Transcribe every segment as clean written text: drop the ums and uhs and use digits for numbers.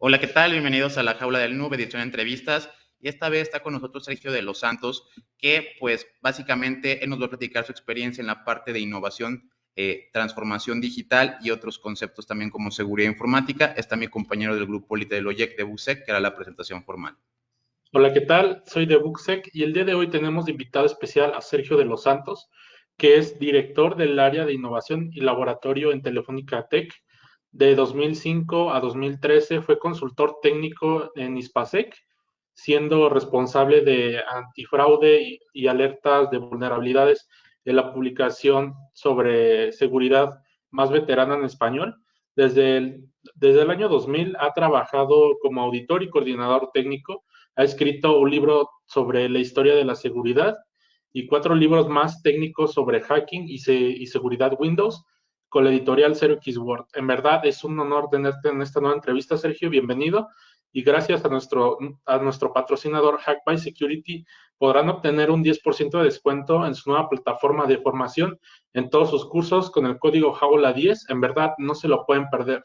Hola, ¿qué tal? Bienvenidos a la Jaula del Nube, edición de entrevistas. Y esta vez está con nosotros Sergio de los Santos, que pues básicamente él nos va a platicar su experiencia en la parte de innovación, transformación digital y otros conceptos también como seguridad informática. Está mi compañero del grupo Elite del OYEC de BUSEC, que era la presentación formal. Hola, ¿qué tal? Soy de Buxec y el día de hoy tenemos de invitado especial a Sergio de los Santos, que es director del área de innovación y laboratorio en Telefónica Tech. De 2005 a 2013 fue consultor técnico en Hispasec, siendo responsable de antifraude y alertas de vulnerabilidades en la publicación sobre seguridad más veterana en español. Desde el año 2000 ha trabajado como auditor y coordinador técnico. Ha escrito un libro sobre la historia de la seguridad y 4 libros más técnicos sobre hacking y seguridad Windows con la editorial Zero Word. En verdad es un honor tenerte en esta nueva entrevista, Sergio. Bienvenido. Y gracias a nuestro patrocinador Hack by Security podrán obtener un 10% de descuento en su nueva plataforma de formación en todos sus cursos con el código JAULA10. En verdad no se lo pueden perder.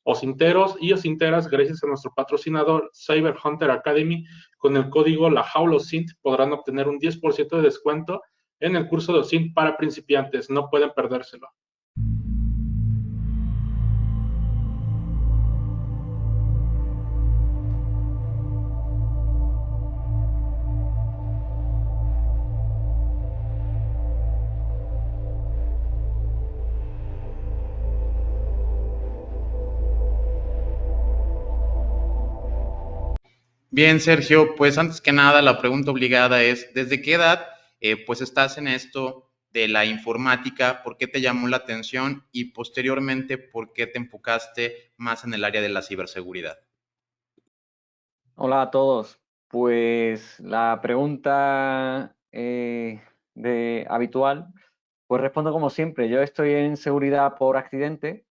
Osinteros y osinteras, gracias a nuestro patrocinador Cyber Hunter Academy, con el código LAJAULOSINT podrán obtener un 10% de descuento en el curso de OSINT para principiantes. No pueden perdérselo. Bien, Sergio, pues antes que nada la pregunta obligada es, ¿desde qué edad pues estás en esto de la informática? ¿Por qué te llamó la atención? Y posteriormente, ¿por qué te enfocaste más en el área de la ciberseguridad? Hola a todos. Pues la pregunta habitual, pues respondo como siempre. Yo estoy en seguridad por accidente.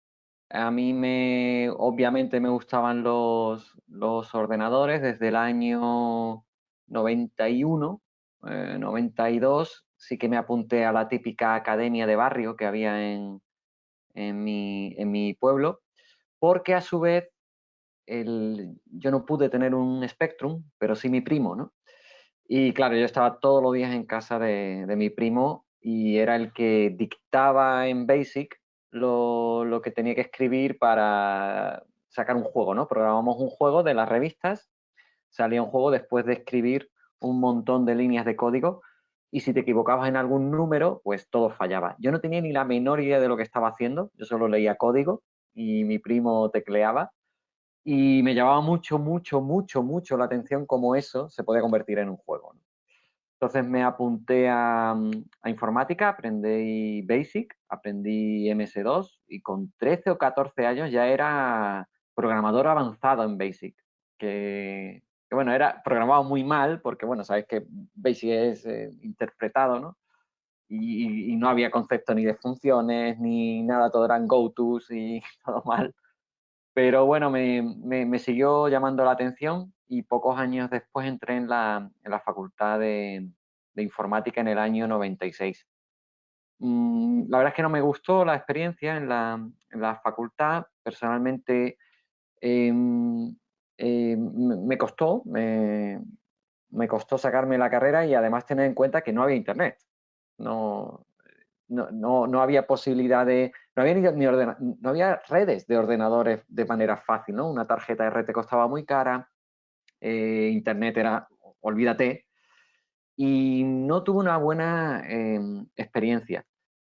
A mí obviamente me gustaban los ordenadores desde el año 91, 92. Sí que me apunté a la típica academia de barrio que había en mi pueblo, porque a su vez yo no pude tener un Spectrum, pero sí mi primo, ¿no? Y claro, yo estaba todos los días en casa de mi primo y era el que dictaba en BASIC lo que tenía que escribir para sacar un juego, ¿no? Programamos un juego de las revistas, salía un juego después de escribir un montón de líneas de código y si te equivocabas en algún número, pues todo fallaba. Yo no tenía ni la menor idea de lo que estaba haciendo, yo solo leía código y mi primo tecleaba y me llamaba mucho, mucho, mucho, mucho la atención cómo eso se podía convertir en un juego, ¿no? Entonces me apunté a informática, aprendí BASIC, aprendí MS2 y con 13 o 14 años ya era programador avanzado en BASIC. Que bueno, programaba muy mal porque, bueno, sabes que BASIC es interpretado, ¿no? Y no había concepto ni de funciones ni nada, todo eran go-tos y todo mal. Pero bueno, me siguió llamando la atención y pocos años después entré en la facultad de informática en el año 96. La verdad es que no me gustó la experiencia en la facultad. Personalmente, me costó, me costó sacarme la carrera y además tener en cuenta que no había internet. No, no había posibilidad de, no había, no había redes de ordenadores de manera fácil, ¿no? Una tarjeta R te costaba muy cara, internet era, olvídate. y no tuve una buena experiencia.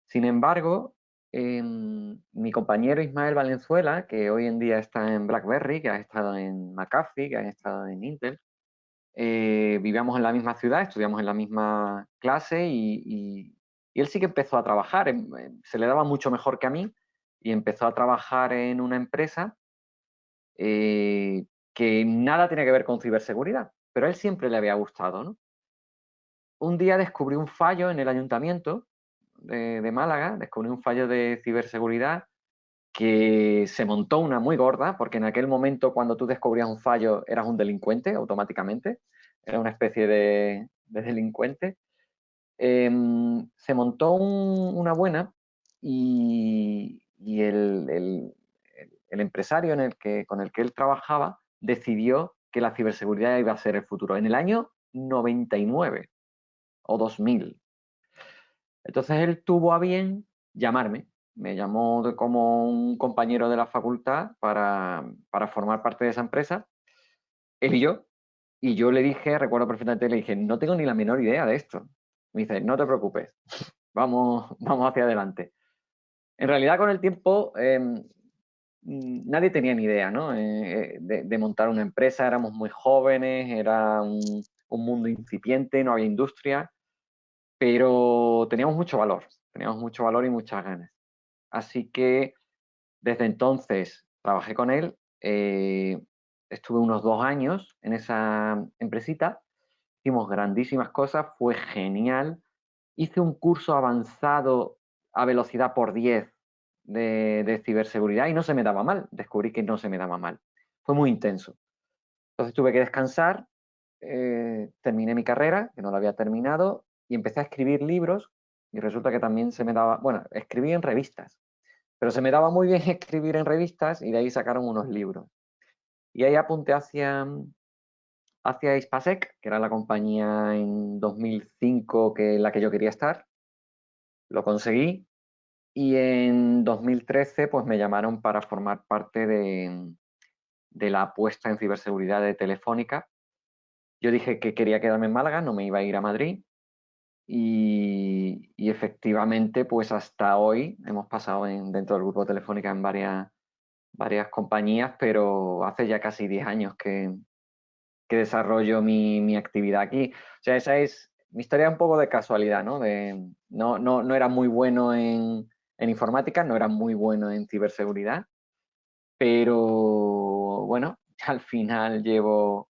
Sin embargo, mi compañero Ismael Valenzuela, que hoy en día está en BlackBerry, que ha estado en McAfee, que ha estado en Intel, vivíamos en la misma ciudad, estudiamos en la misma clase y él sí que empezó a trabajar, se le daba mucho mejor que a mí y empezó a trabajar en una empresa que nada tiene que ver con ciberseguridad, pero a él siempre le había gustado, ¿no? Un día descubrí un fallo en el ayuntamiento de Málaga, descubrí un fallo de ciberseguridad que se montó una muy gorda, porque en aquel momento cuando tú descubrías un fallo eras un delincuente automáticamente, era una especie de delincuente. Se montó una buena y el empresario con el que él trabajaba decidió que la ciberseguridad iba a ser el futuro en el año 99 o 2000. Entonces él tuvo a bien llamarme, me llamó como un compañero de la facultad para formar parte de esa empresa, él y yo le dije, recuerdo perfectamente, le dije, no tengo ni la menor idea de esto. Me dice, no te preocupes, vamos hacia adelante. En realidad con el tiempo nadie tenía ni idea, ¿no? De montar una empresa, éramos muy jóvenes, era un mundo incipiente, no había industria, pero teníamos mucho valor y muchas ganas. Así que desde entonces trabajé con él, estuve unos 2 años en esa empresita, hicimos grandísimas cosas, fue genial. Hice un curso avanzado a velocidad por 10 de ciberseguridad y no se me daba mal, descubrí que no se me daba mal. Fue muy intenso. Entonces tuve que descansar, terminé mi carrera, que no la había terminado, y empecé a escribir libros y resulta que también se me daba, bueno, escribí en revistas, pero se me daba muy bien escribir en revistas y de ahí sacaron unos libros. Y ahí apunté hacia Ispasec, que era la compañía en 2005 en la que yo quería estar. Lo conseguí y en 2013 pues me llamaron para formar parte de la apuesta en ciberseguridad de Telefónica. Yo dije que quería quedarme en Málaga, no me iba a ir a Madrid y efectivamente pues hasta hoy hemos pasado dentro del grupo Telefónica en varias compañías, pero hace ya casi 10 años que desarrollo mi actividad aquí. O sea, esa es mi historia, un poco de casualidad, ¿no? No era muy bueno en informática, no era muy bueno en ciberseguridad, pero bueno, al final llevo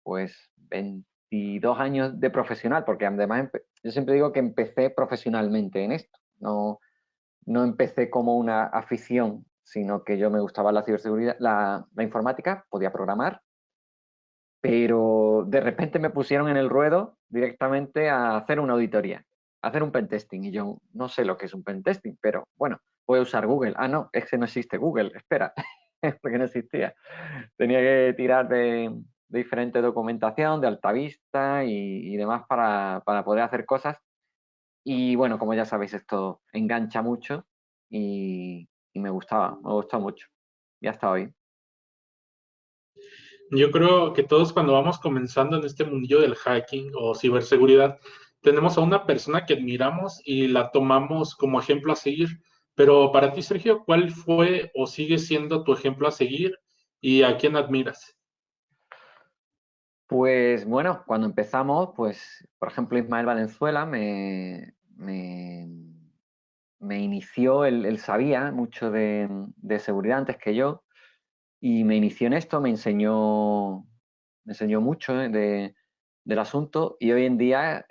pues 22 años de profesional, porque además yo siempre digo que empecé profesionalmente en esto, no empecé como una afición, sino que yo me gustaba la ciberseguridad, la informática, podía programar, pero de repente me pusieron en el ruedo directamente a hacer una auditoría, a hacer un pentesting, y yo no sé lo que es un pentesting, pero bueno, voy a usar Google. Ah, no, es que no existe Google, espera, porque no existía. Tenía que tirar de diferente documentación, de Altavista y demás para poder hacer cosas. Y bueno, como ya sabéis, esto engancha mucho y me gustó mucho. Y hasta hoy. Yo creo que todos cuando vamos comenzando en este mundillo del hacking o ciberseguridad, tenemos a una persona que admiramos y la tomamos como ejemplo a seguir. Pero para ti, Sergio, ¿cuál fue o sigue siendo tu ejemplo a seguir y a quién admiras? Pues bueno, cuando empezamos, pues por ejemplo Ismael Valenzuela me inició, él sabía mucho de seguridad antes que yo y me inició en esto, me enseñó mucho del asunto y hoy en día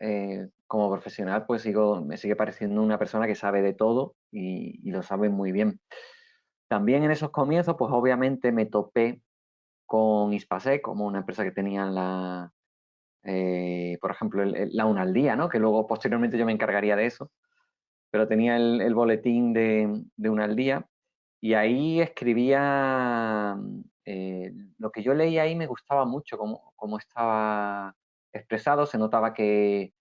como profesional pues me sigue pareciendo una persona que sabe de todo y lo sabe muy bien. También en esos comienzos pues obviamente me topé con Ispasec como una empresa que tenía por ejemplo, la una al día, ¿no? Que luego posteriormente yo me encargaría de eso, pero tenía el boletín de una al día y ahí escribía, lo que yo leía ahí me gustaba mucho, cómo estaba expresado, se notaba que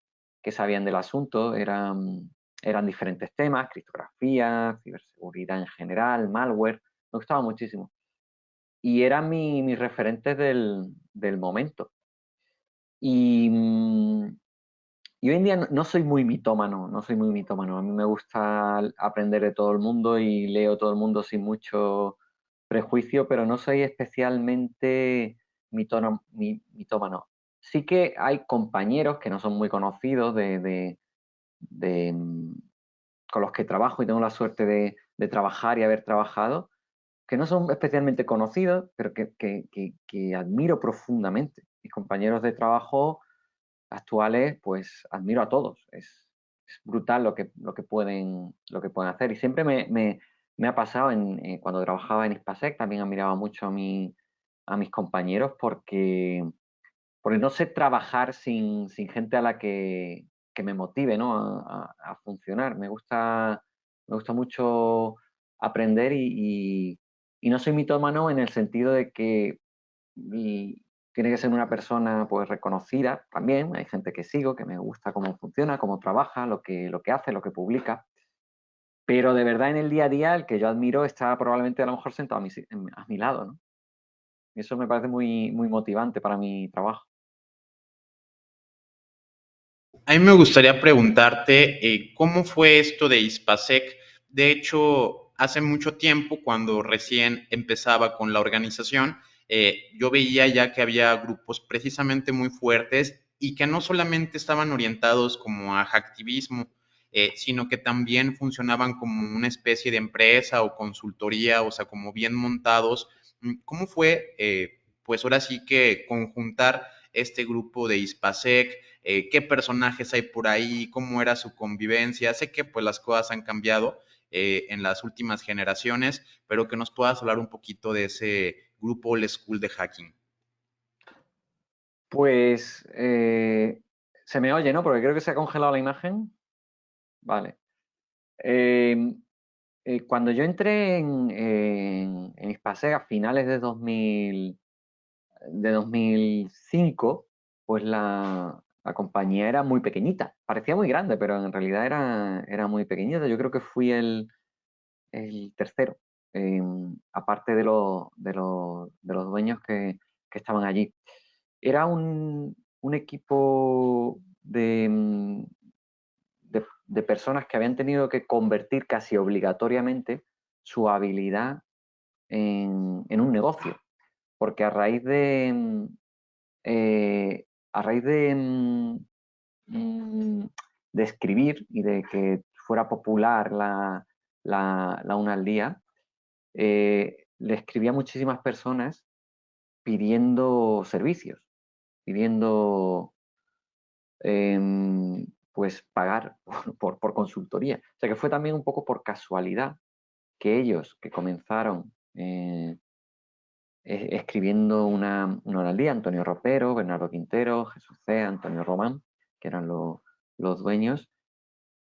sabían del asunto, eran diferentes temas, criptografía, ciberseguridad en general, malware, me gustaba muchísimo. Y eran mis referentes del momento. Y y hoy en día no soy muy mitómano, no soy muy mitómano. A mí me gusta aprender de todo el mundo y leo todo el mundo sin mucho prejuicio, pero no soy especialmente mitómano. Sí que hay compañeros que no son muy conocidos de, mm, con los que trabajo y tengo la suerte de trabajar y haber trabajado, que no son especialmente conocidos, pero que admiro profundamente. Mis compañeros de trabajo actuales, pues admiro a todos. Es brutal lo que pueden hacer. Y siempre me ha pasado cuando trabajaba en Hispasec, también admiraba mucho a mis compañeros porque no sé trabajar sin gente a la que me motive, ¿no? a funcionar. Me gusta mucho aprender y no soy mitómano en el sentido de que tiene que ser una persona pues reconocida también. Hay gente que sigo, que me gusta cómo funciona, cómo trabaja, lo que hace, lo que publica. Pero de verdad en el día a día el que yo admiro está probablemente a lo mejor sentado a mi lado, ¿no? Y eso me parece muy, muy motivante para mi trabajo. A mí me gustaría preguntarte cómo fue esto de Hispasec. De hecho, hace mucho tiempo, cuando recién empezaba con la organización, yo veía ya que había grupos precisamente muy fuertes y que no solamente estaban orientados como a hacktivismo, sino que también funcionaban como una especie de empresa o consultoría, o sea, como bien montados. ¿Cómo fue, pues ahora sí que conjuntar este grupo de Hispasec? ¿Qué personajes hay por ahí? ¿Cómo era su convivencia? Sé que pues las cosas han cambiado en las últimas generaciones, pero que nos puedas hablar un poquito de ese grupo old school de hacking. Pues se me oye, ¿no? Porque creo que se ha congelado la imagen. Vale. Cuando yo entré en Hispasec a finales de 2005, pues la compañía era muy pequeñita. Parecía muy grande, pero en realidad era muy pequeñita. Yo creo que fui el tercero, aparte de los dueños que estaban allí. Era un equipo de personas que habían tenido que convertir casi obligatoriamente su habilidad en un negocio, porque a raíz de escribir y de que fuera popular la una al día, le escribía a muchísimas personas pidiendo servicios, pidiendo pues pagar por consultoría. O sea que fue también un poco por casualidad que ellos que comenzaron escribiendo una hora al día, Antonio Ropero, Bernardo Quintero, Jesús C., Antonio Román, que eran los dueños,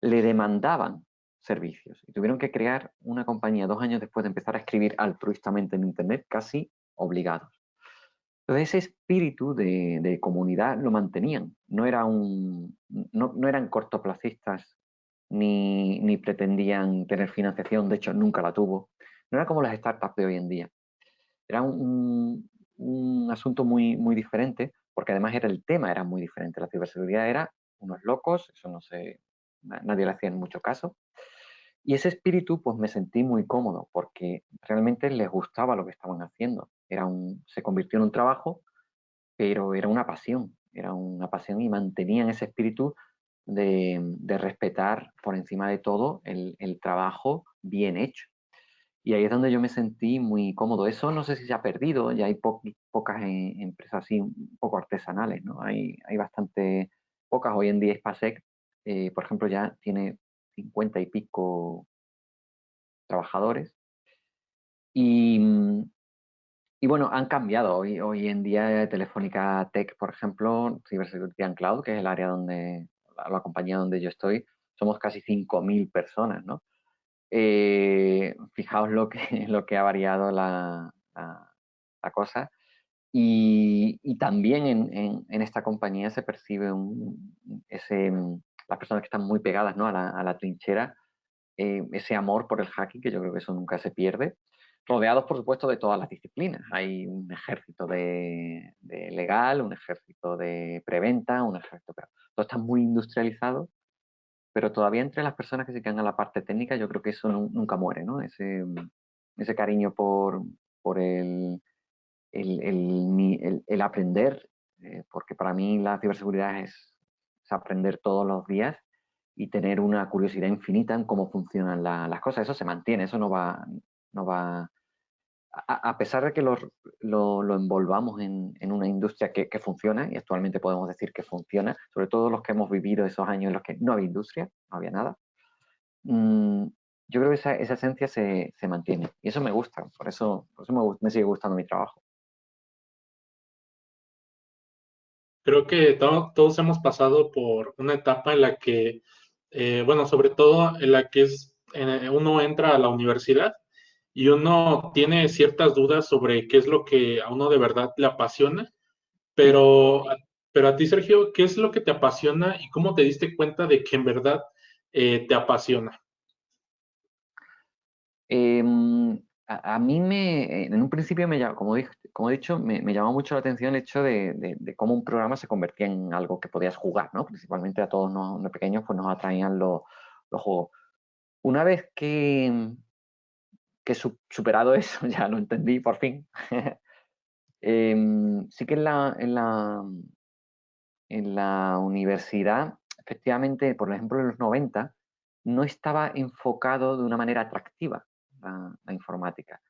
le demandaban servicios y tuvieron que crear una compañía 2 años después de empezar a escribir altruistamente en Internet, casi obligados. Entonces ese espíritu de comunidad lo mantenían, no eran cortoplacistas ni pretendían tener financiación, de hecho nunca la tuvo. No era como las startups de hoy en día. Era un asunto muy, muy diferente, porque además el tema era muy diferente. La ciberseguridad era unos locos, eso no sé, nadie le hacía en mucho caso. Y ese espíritu, pues me sentí muy cómodo, porque realmente les gustaba lo que estaban haciendo. Se convirtió en un trabajo, pero era una pasión y mantenían ese espíritu de respetar por encima de todo el trabajo bien hecho. Y ahí es donde yo me sentí muy cómodo. Eso no sé si se ha perdido, ya hay pocas empresas así, un poco artesanales, ¿no? Hay bastante pocas. Hoy en día Spasec, por ejemplo, ya tiene 50 y pico trabajadores. Y, y bueno, han cambiado. Hoy en día Telefónica Tech, por ejemplo, Cybersecurity and Cloud, que es el área la compañía donde yo estoy, somos casi 5.000 personas, ¿no? Fijaos lo que ha variado la cosa. Y también en esta compañía se percibe las personas que están muy pegadas, ¿no? a la trinchera, ese amor por el hacking, que yo creo que eso nunca se pierde. rodeados, por supuesto, de todas las disciplinas. Hay un ejército de legal, un ejército de preventa, un ejército... Pero todo está muy industrializado, pero todavía entre las personas que se quedan a la parte técnica, yo creo que eso nunca muere, ¿no? Ese cariño por el aprender, porque para mí la ciberseguridad es aprender todos los días y tener una curiosidad infinita en cómo funcionan las cosas. Eso se mantiene, eso no va a pesar de que lo envolvamos en una industria que funciona, y actualmente podemos decir que funciona, sobre todo los que hemos vivido esos años en los que no había industria, no había nada, mm, yo creo que esa esencia se mantiene. Y eso me gusta, por eso me sigue gustando mi trabajo. Creo que todos hemos pasado por una etapa en la que, bueno, sobre todo en la que uno entra a la universidad y uno tiene ciertas dudas sobre qué es lo que a uno de verdad le apasiona, pero, pero a ti, Sergio, ¿qué es lo que te apasiona y cómo te diste cuenta de que en verdad te apasiona? A mí en un principio como he dicho, me llamó mucho la atención el hecho de cómo un programa se convertía en algo que podías jugar, ¿no? Principalmente a todos los pequeños pues nos atraían los juegos. Una vez que superado eso, ya lo entendí por fin. Sí que en la universidad, efectivamente, por ejemplo, en los 90, no estaba enfocado de una manera atractiva la informática.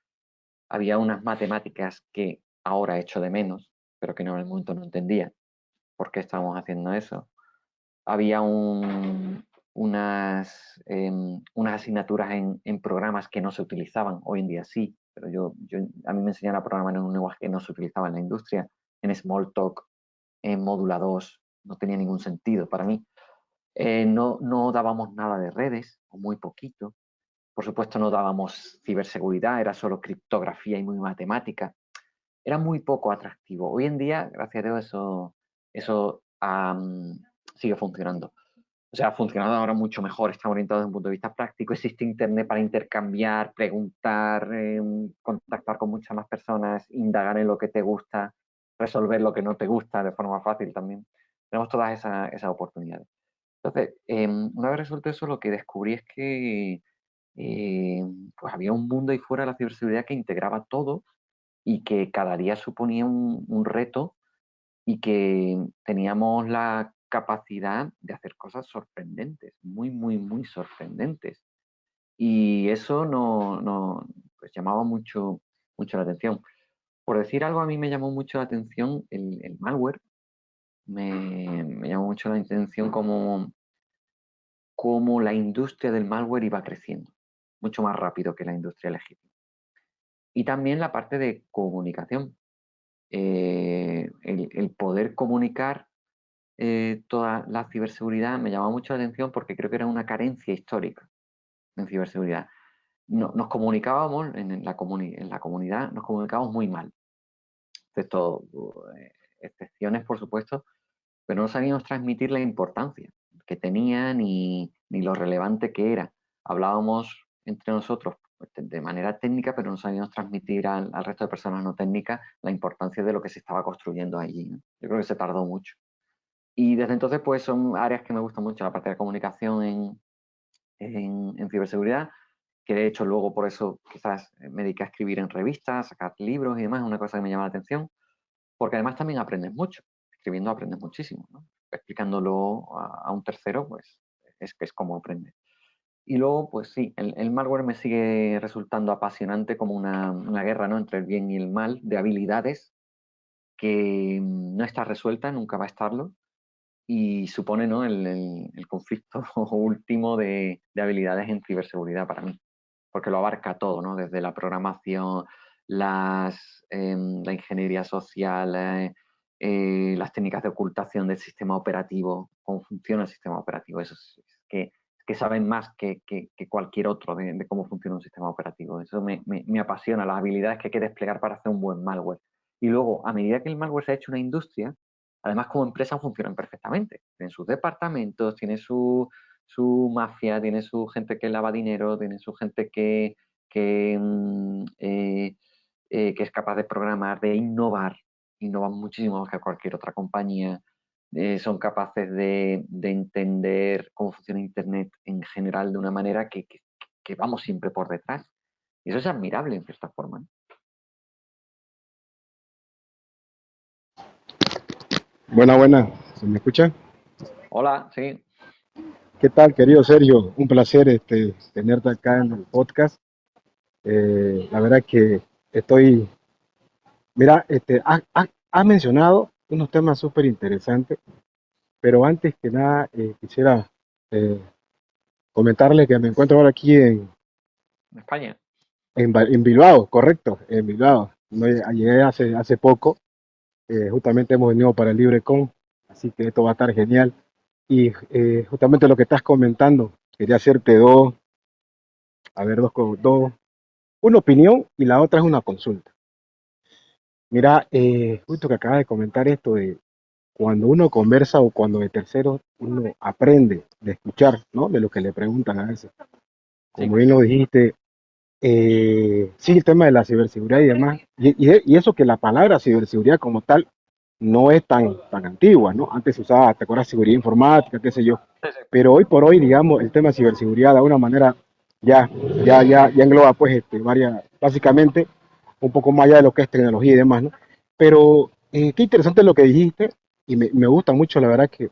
Había unas matemáticas que ahora echo de menos, pero que en el momento no entendía por qué estábamos haciendo eso. Había unas asignaturas en programas que no se utilizaban, hoy en día sí, pero a mí me enseñaron a programar en un lenguaje que no se utilizaba en la industria, en Smalltalk, en Módula 2, no tenía ningún sentido para mí. No dábamos nada de redes, o muy poquito. Por supuesto no dábamos ciberseguridad, era solo criptografía y muy matemática. Era muy poco atractivo. Hoy en día, gracias a Dios, eso sigue funcionando. O sea, ha funcionado ahora mucho mejor, está orientado desde un punto de vista práctico. Existe Internet para intercambiar, preguntar, contactar con muchas más personas, indagar en lo que te gusta, resolver lo que no te gusta de forma fácil también. Tenemos todas esas oportunidades. Entonces, una vez resuelto eso, lo que descubrí es que pues había un mundo ahí fuera de la ciberseguridad que integraba todo y que cada día suponía un reto y que teníamos la capacidad de hacer cosas sorprendentes, muy, muy, muy sorprendentes. Y eso pues llamaba mucho la atención. Por decir algo, a mí me llamó mucho la atención el malware. Me llamó mucho la atención cómo la industria del malware iba creciendo, mucho más rápido que la industria legítima. Y también la parte de comunicación. El poder comunicar toda la ciberseguridad me llamó mucho la atención porque creo que era una carencia histórica en ciberseguridad. Nos comunicábamos en la comunidad, nos comunicábamos muy mal, excepto excepciones, por supuesto, pero no sabíamos transmitir la importancia que tenía ni lo relevante que era. Hablábamos entre nosotros pues, de manera técnica, pero no sabíamos transmitir al resto de personas no técnicas la importancia de lo que se estaba construyendo allí, ¿no? Yo creo que se tardó mucho. Y desde entonces, pues son áreas que me gustan mucho, la parte de comunicación en ciberseguridad, que de hecho luego por eso quizás me dediqué a escribir en revistas, a sacar libros y demás, es una cosa que me llama la atención, porque además también aprendes mucho, escribiendo aprendes muchísimo, ¿no? Explicándolo a un tercero, pues es como aprendes. Y luego, pues sí, el malware me sigue resultando apasionante como una guerra, ¿no? Entre el bien y el mal, de habilidades que no está resuelta, nunca va a estarlo, y supone, ¿no? el conflicto último de habilidades en ciberseguridad para mí, porque lo abarca todo, ¿no? Desde la programación, la ingeniería social, las técnicas de ocultación del sistema operativo, cómo funciona el sistema operativo. Eso es que saben más que cualquier otro de cómo funciona un sistema operativo. Eso me apasiona, las habilidades que hay que desplegar para hacer un buen malware. Y luego, a medida que el malware se ha hecho una industria, además como empresa funcionan perfectamente. Tienen sus departamentos, tiene su mafia, tiene su gente que lava dinero, tiene su gente que que es capaz de programar, de innovar, innovan muchísimo más que cualquier otra compañía, son capaces de entender cómo funciona Internet en general de una manera que vamos siempre por detrás. Y eso es admirable en cierta forma, ¿no? Buena, ¿se me escucha? Hola, sí. ¿Qué tal, querido Sergio? Un placer tenerte acá en el podcast. La verdad que estoy, mira, has mencionado unos temas súper interesantes, pero antes que nada quisiera eh, comentarle que me encuentro ahora aquí En España. en Bilbao, correcto, en Bilbao. No, llegué hace poco, justamente hemos venido para el LibreCon, así que esto va a estar genial. Y justamente lo que estás comentando, quería hacerte a ver, una opinión y la otra es una consulta. Mira, justo que acabas de comentar esto de cuando uno conversa o cuando de terceros uno aprende de escuchar, ¿no? De lo que le preguntan a veces. Como Sí. bien lo dijiste, sí, el tema de la ciberseguridad y demás, y eso que la palabra ciberseguridad como tal no es tan antigua, ¿no? Antes se usaba, ¿te acuerdas? Seguridad informática, qué sé yo. Sí, sí. Pero hoy por hoy, digamos, el tema de ciberseguridad de alguna manera ya engloba, pues, básicamente, un poco más allá de lo que es tecnología y demás, ¿no? Pero qué interesante lo que dijiste, y me gusta mucho, la verdad que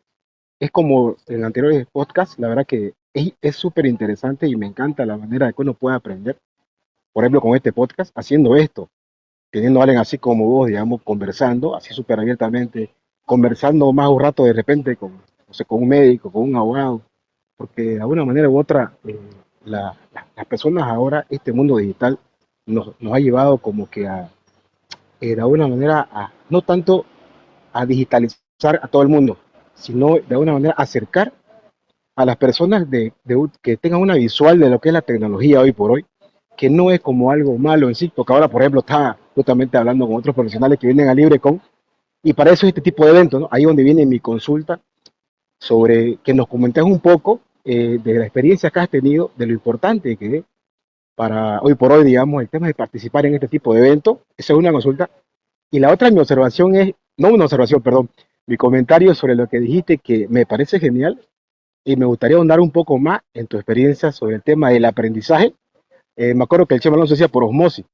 es como en anteriores podcasts, la verdad que es súper interesante y me encanta la manera de que uno puede aprender, por ejemplo, con este podcast, haciendo esto, teniendo a alguien así como vos, digamos, conversando, así súper abiertamente, conversando más un rato de repente con, no sé, con un médico, con un abogado, porque de alguna manera u otra, las personas ahora, este mundo digital nos ha llevado como que de alguna manera, no tanto a digitalizar a todo el mundo, sino de alguna manera acercar a las personas que tengan una visual de lo que es la tecnología hoy por hoy, que no es como algo malo en sí, porque ahora, por ejemplo, estaba justamente hablando con otros profesionales que vienen a LibreCon, y para eso es este tipo de eventos, ¿no? Ahí donde viene mi consulta sobre que nos comentes un poco de la experiencia que has tenido, de lo importante que es para hoy por hoy, digamos, el tema de participar en este tipo de eventos. Esa es una consulta. Y la otra, mi observación es, no una observación, perdón, mi comentario sobre lo que dijiste, que me parece genial, y me gustaría ahondar un poco más en tu experiencia sobre el tema del aprendizaje. Me acuerdo que el Chema Alonso decía por osmosis.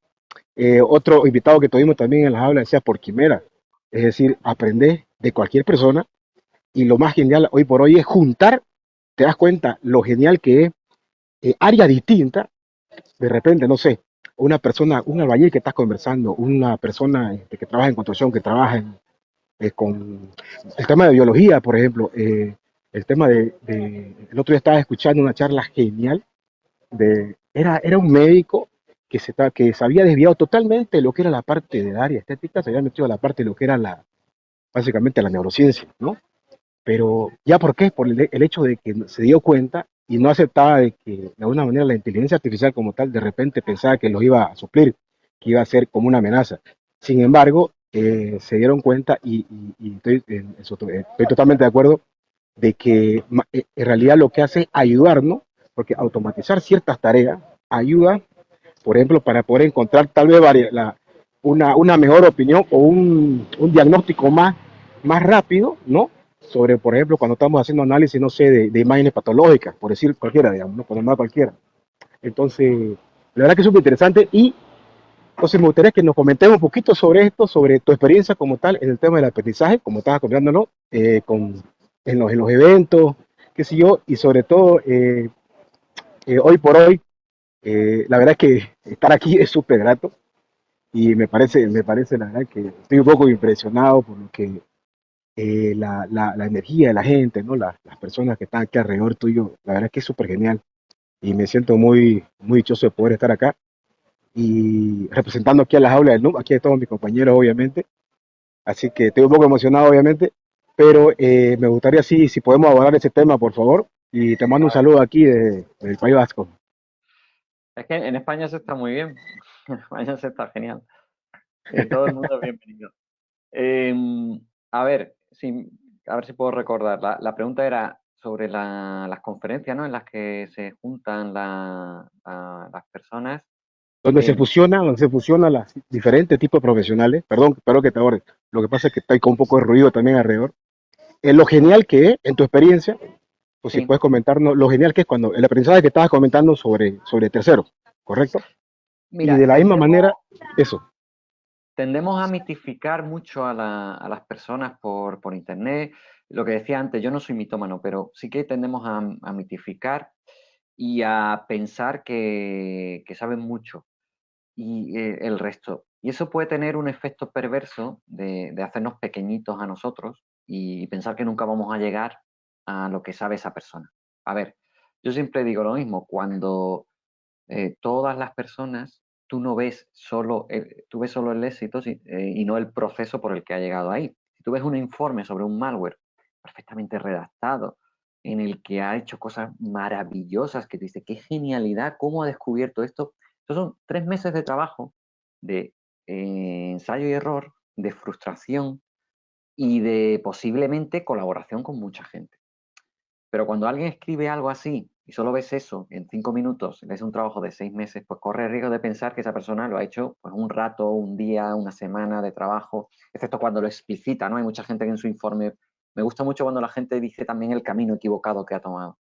Otro invitado que tuvimos también en las aulas decía por quimera. Es decir, aprender de cualquier persona, y lo más genial hoy por hoy es juntar, te das cuenta lo genial que es, área distinta, de repente, no sé, una persona, un albañil que estás conversando, una persona que trabaja en construcción, que trabaja con el tema de biología, por ejemplo, el tema el otro día estaba escuchando una charla genial era un médico que se había desviado totalmente de lo que era la parte del área estética, se había metido a la parte de lo que era básicamente la neurociencia, ¿no? Pero ya por qué, por el hecho de que se dio cuenta y no aceptaba de que de alguna manera la inteligencia artificial como tal de repente pensaba que los iba a suplir, que iba a ser como una amenaza. Sin embargo, se dieron cuenta y estoy totalmente de acuerdo de que en realidad lo que hace es ayudarnos, porque automatizar ciertas tareas ayuda, por ejemplo, para poder encontrar tal vez una mejor opinión o un diagnóstico más rápido, ¿no? Sobre, por ejemplo, cuando estamos haciendo análisis, no sé, de imágenes patológicas, por decir cualquiera, digamos, ¿no? Por nombrar cualquiera. Entonces, la verdad que es súper interesante y entonces me gustaría que nos comentemos un poquito sobre esto, sobre tu experiencia como tal en el tema del aprendizaje, como estabas comentándolo, en los eventos, qué sé yo, y sobre todo hoy por hoy, la verdad es que estar aquí es súper grato y me parece la verdad que estoy un poco impresionado por lo que la energía de la gente, ¿no? Las personas que están aquí alrededor tuyo, la verdad es que es súper genial y me siento muy dichoso de poder estar acá y representando aquí a las aulas del NUM, aquí a todos mis compañeros, obviamente. Así que estoy un poco emocionado, obviamente, pero me gustaría, sí, si podemos abordar ese tema, por favor. Y te mando un saludo aquí del País Vasco. Es que en España se está muy bien. En España se está genial. Todo el mundo es bienvenido. A ver, a ver si puedo recordar. La pregunta era sobre las conferencias, ¿no? En las que se juntan las personas. donde se fusionan las diferentes tipos de profesionales. Perdón que te aborde. Lo que pasa es que está con un poco de ruido también alrededor. Lo genial que es, en tu experiencia, pues si Sí. puedes comentarnos lo genial que es cuando el aprendizaje que estabas comentando sobre terceros, ¿correcto? Y Mira, de la misma manera, eso. tendemos a mitificar mucho a las personas por internet. Lo que decía antes, yo no soy mitómano, pero sí que tendemos a mitificar y a pensar que saben mucho y el resto. Y eso puede tener un efecto perverso de hacernos pequeñitos a nosotros y pensar que nunca vamos a llegar a lo que sabe esa persona. A ver, yo siempre digo lo mismo, cuando todas las personas, tú no ves solo, tú ves solo el éxito y no el proceso por el que ha llegado ahí. Si tú ves un informe sobre un malware perfectamente redactado, en el que ha hecho cosas maravillosas, que te dice, qué genialidad, cómo ha descubierto esto. Estos son 3 meses de trabajo, de ensayo y error, de frustración y de posiblemente colaboración con mucha gente. Pero cuando alguien escribe algo así y solo ves eso en 5 minutos, ves un trabajo de 6 meses, pues corre el riesgo de pensar que esa persona lo ha hecho pues, un rato, un día, una semana de trabajo, excepto cuando lo explicita, ¿no? Hay mucha gente que en su informe, me gusta mucho cuando la gente dice también el camino equivocado que ha tomado.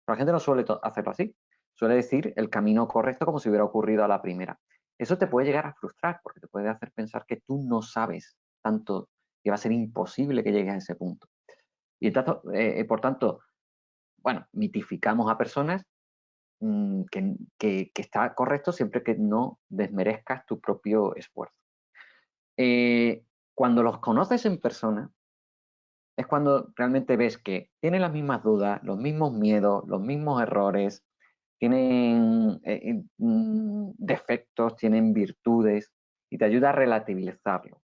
Pero la gente no suele hacerlo así, suele decir el camino correcto como si hubiera ocurrido a la primera. Eso te puede llegar a frustrar porque te puede hacer pensar que tú no sabes tanto, que va a ser imposible que llegues a ese punto. Y por tanto, bueno, mitificamos a personas que está correcto siempre que no desmerezcas tu propio esfuerzo. Cuando los conoces en persona, es cuando realmente ves que tienen las mismas dudas, los mismos miedos, los mismos errores, tienen defectos, tienen virtudes, y te ayuda a relativizarlo.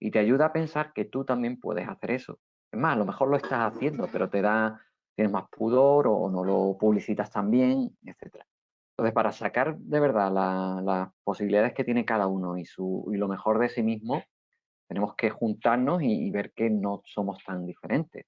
Y te ayuda a pensar que tú también puedes hacer eso. Es más, a lo mejor lo estás haciendo, pero tienes más pudor o no lo publicitas tan bien, etc. Entonces, para sacar de verdad las posibilidades que tiene cada uno y lo mejor de sí mismo, tenemos que juntarnos y ver que no somos tan diferentes.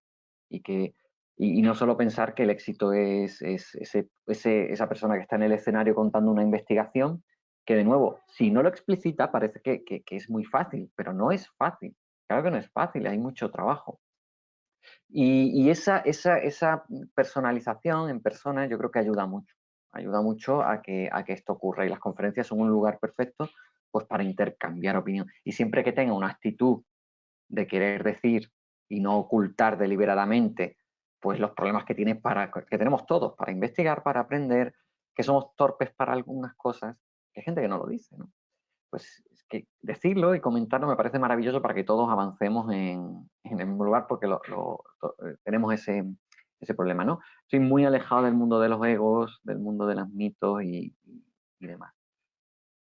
Y no solo pensar que el éxito es esa persona que está en el escenario contando una investigación, que de nuevo, si no lo explicita, parece que es muy fácil, pero no es fácil. Claro que no es fácil, hay mucho trabajo. Y esa personalización en persona yo creo que ayuda mucho a que esto ocurra. Y las conferencias son un lugar perfecto pues, para intercambiar opinión. Y siempre que tenga una actitud de querer decir y no ocultar deliberadamente pues los problemas que tenemos todos para investigar, para aprender, que somos torpes para algunas cosas, que hay gente que no lo dice, ¿no? Pues es que decirlo y comentarlo me parece maravilloso para que todos avancemos en el mismo lugar porque tenemos ese problema, ¿no? Estoy muy alejado del mundo de los egos, del mundo de los mitos y demás.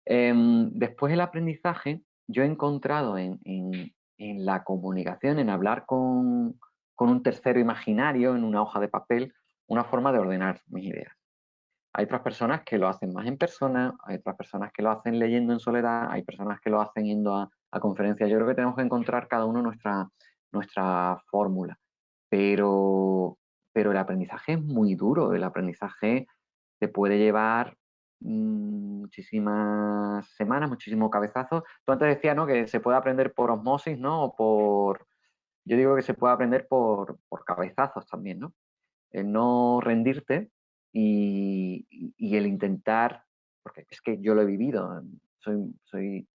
Después el aprendizaje, yo he encontrado en la comunicación, en hablar con un tercero imaginario en una hoja de papel, una forma de ordenar mis ideas. Hay otras personas que lo hacen más en persona, hay otras personas que lo hacen leyendo en soledad, hay personas que lo hacen yendo a conferencias. Yo creo que tenemos que encontrar cada uno nuestra fórmula. Pero el aprendizaje es muy duro, el aprendizaje te puede llevar muchísimas semanas, muchísimos cabezazos. Tú antes decías, ¿no?, que se puede aprender por osmosis, ¿no? Yo digo que se puede aprender por cabezazos también, ¿no? El no rendirte y el intentar, porque es que yo lo he vivido, no soy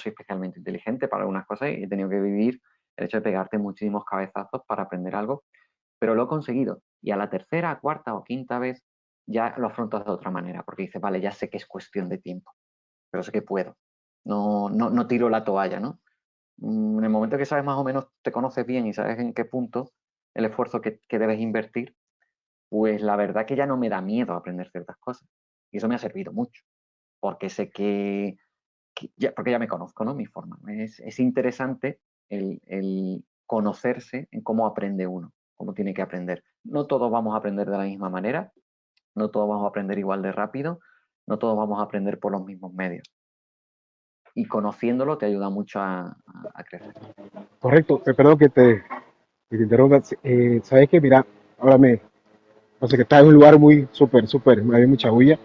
especialmente inteligente para algunas cosas y he tenido que vivir el hecho de pegarte muchísimos cabezazos para aprender algo, pero lo he conseguido. Y a la tercera, cuarta o quinta vez ya lo afrontas de otra manera, porque dices, vale, ya sé que es cuestión de tiempo, pero sé que puedo. No tiro la toalla, ¿no? En el momento que sabes más o menos, te conoces bien y sabes en qué punto el esfuerzo que debes invertir, pues la verdad que ya no me da miedo aprender ciertas cosas. Y eso me ha servido mucho, porque sé porque ya me conozco, ¿no? Mi forma. Es interesante el conocerse en cómo aprende uno, cómo tiene que aprender. No todos vamos a aprender de la misma manera, no todos vamos a aprender igual de rápido, no todos vamos a aprender por los mismos medios. Y conociéndolo te ayuda mucho a crecer. Correcto, perdón que te interrumpa. Sabes que, mira, ahora no sé, que estás en un lugar muy súper, hay mucha bulla.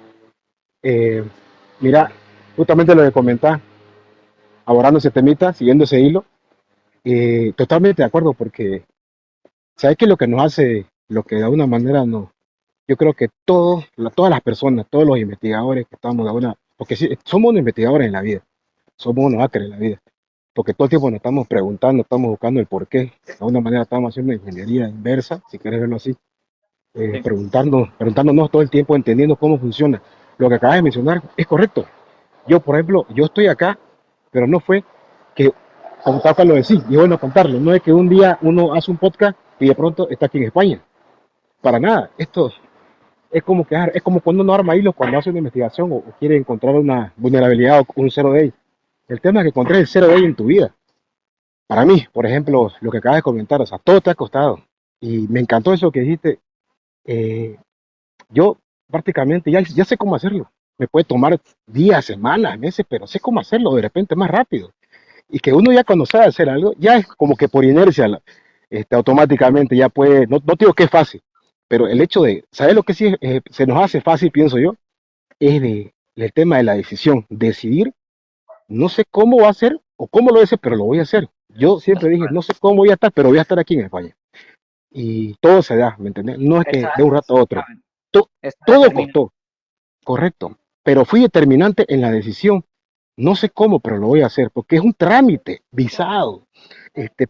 Eh, Mira, justamente lo que comentás, abordando ese temita, siguiendo ese hilo, totalmente de acuerdo, porque ¿sabes qué es lo que nos hace, lo que de alguna manera nos, yo creo que todas las personas, todos los investigadores que estamos de alguna, porque sí, somos unos investigadores en la vida, somos unos hackers en la vida, porque todo el tiempo nos estamos preguntando, estamos buscando el por qué, de alguna manera estamos haciendo ingeniería inversa, si quieres verlo así, Sí, preguntándonos todo el tiempo, entendiendo cómo funciona. Lo que acabas de mencionar es correcto. Yo, por ejemplo, yo estoy acá, pero no fue que, como tal cual lo decís, y es bueno contarlo, no es que un día uno hace un podcast y de pronto está aquí en España. Para nada. Esto es como que es como cuando uno arma hilos cuando hace una investigación o quiere encontrar una vulnerabilidad o un zero day. El tema es que encontré el zero day en tu vida. Para mí, por ejemplo, lo que acabas de comentar, o sea, todo te ha costado. Y me encantó eso que dijiste. eh, yo prácticamente ya sé cómo hacerlo. Me puede tomar días, semanas, meses, pero sé cómo hacerlo de repente más rápido. Y que uno ya cuando sabe hacer algo, ya es como que por inercia, automáticamente ya puede, no digo que es fácil, pero el hecho de saber lo que sí se nos hace fácil, pienso yo, es el tema de la decisión. Decidir, no sé cómo va a ser o cómo lo voy a hacer, pero lo voy a hacer. Yo siempre dije, no sé cómo voy a estar, pero voy a estar aquí en España. Y todo se da, ¿me entendés? No es que esa, de un rato a otro. exactamente, To- esa Todo determinación. costó, correcto, pero fui determinante en la decisión. No sé cómo, pero lo voy a hacer, porque es un trámite, visado,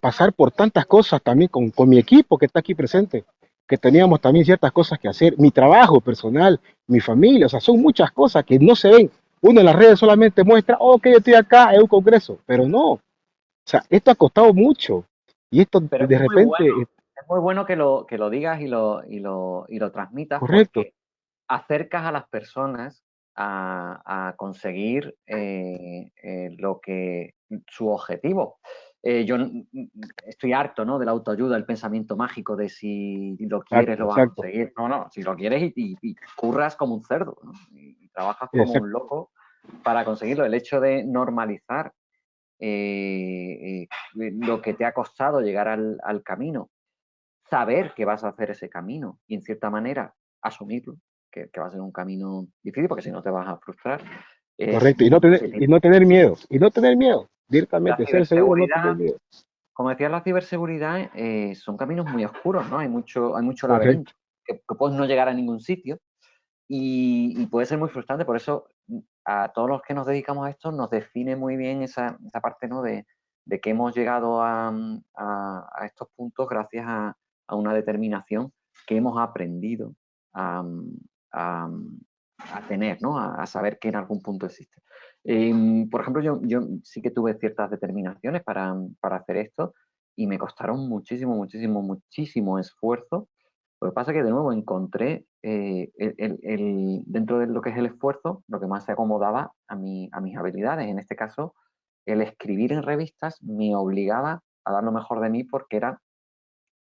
pasar por tantas cosas también con mi equipo que está aquí presente, que teníamos también ciertas cosas que hacer, mi trabajo personal, mi familia, o sea, son muchas cosas que no se ven. Uno en las redes solamente muestra, oh, que yo estoy acá en un congreso, pero no, o sea, esto ha costado mucho y esto Pero de repente, es muy bueno que lo digas y lo transmitas correcto, porque acercas a las personas a conseguir su objetivo. Yo estoy harto, ¿no?, de la autoayuda, el pensamiento mágico de si lo quieres exacto, lo vas a exacto, conseguir. No, no, si lo quieres y curras como un cerdo, ¿no? Y trabajas como un exacto, loco para conseguirlo. El hecho de normalizar lo que te ha costado llegar al camino, saber que vas a hacer ese camino y en cierta manera asumirlo, que va a ser un camino difícil porque si no te vas a frustrar, es correcto, muy positivo. y no tener miedo, y no tener miedo, La directamente, ser seguro, no tener ciberseguridad, miedo, como decía, la ciberseguridad son caminos muy oscuros, ¿no? Hay mucho correcto. laberinto, que puedes no llegar a ningún sitio y puede ser muy frustrante. Por eso a todos los que nos dedicamos a esto nos define muy bien esa parte, ¿no?, de que hemos llegado a estos puntos gracias a una determinación que hemos aprendido a, a- a tener, ¿no? A saber que en algún punto existe. Por ejemplo, yo sí que tuve ciertas determinaciones para hacer esto y me costaron muchísimo, muchísimo, muchísimo esfuerzo. Lo que pasa es que de nuevo encontré dentro de lo que es el esfuerzo, lo que más se acomodaba a mis habilidades. En este caso, el escribir en revistas me obligaba a dar lo mejor de mí porque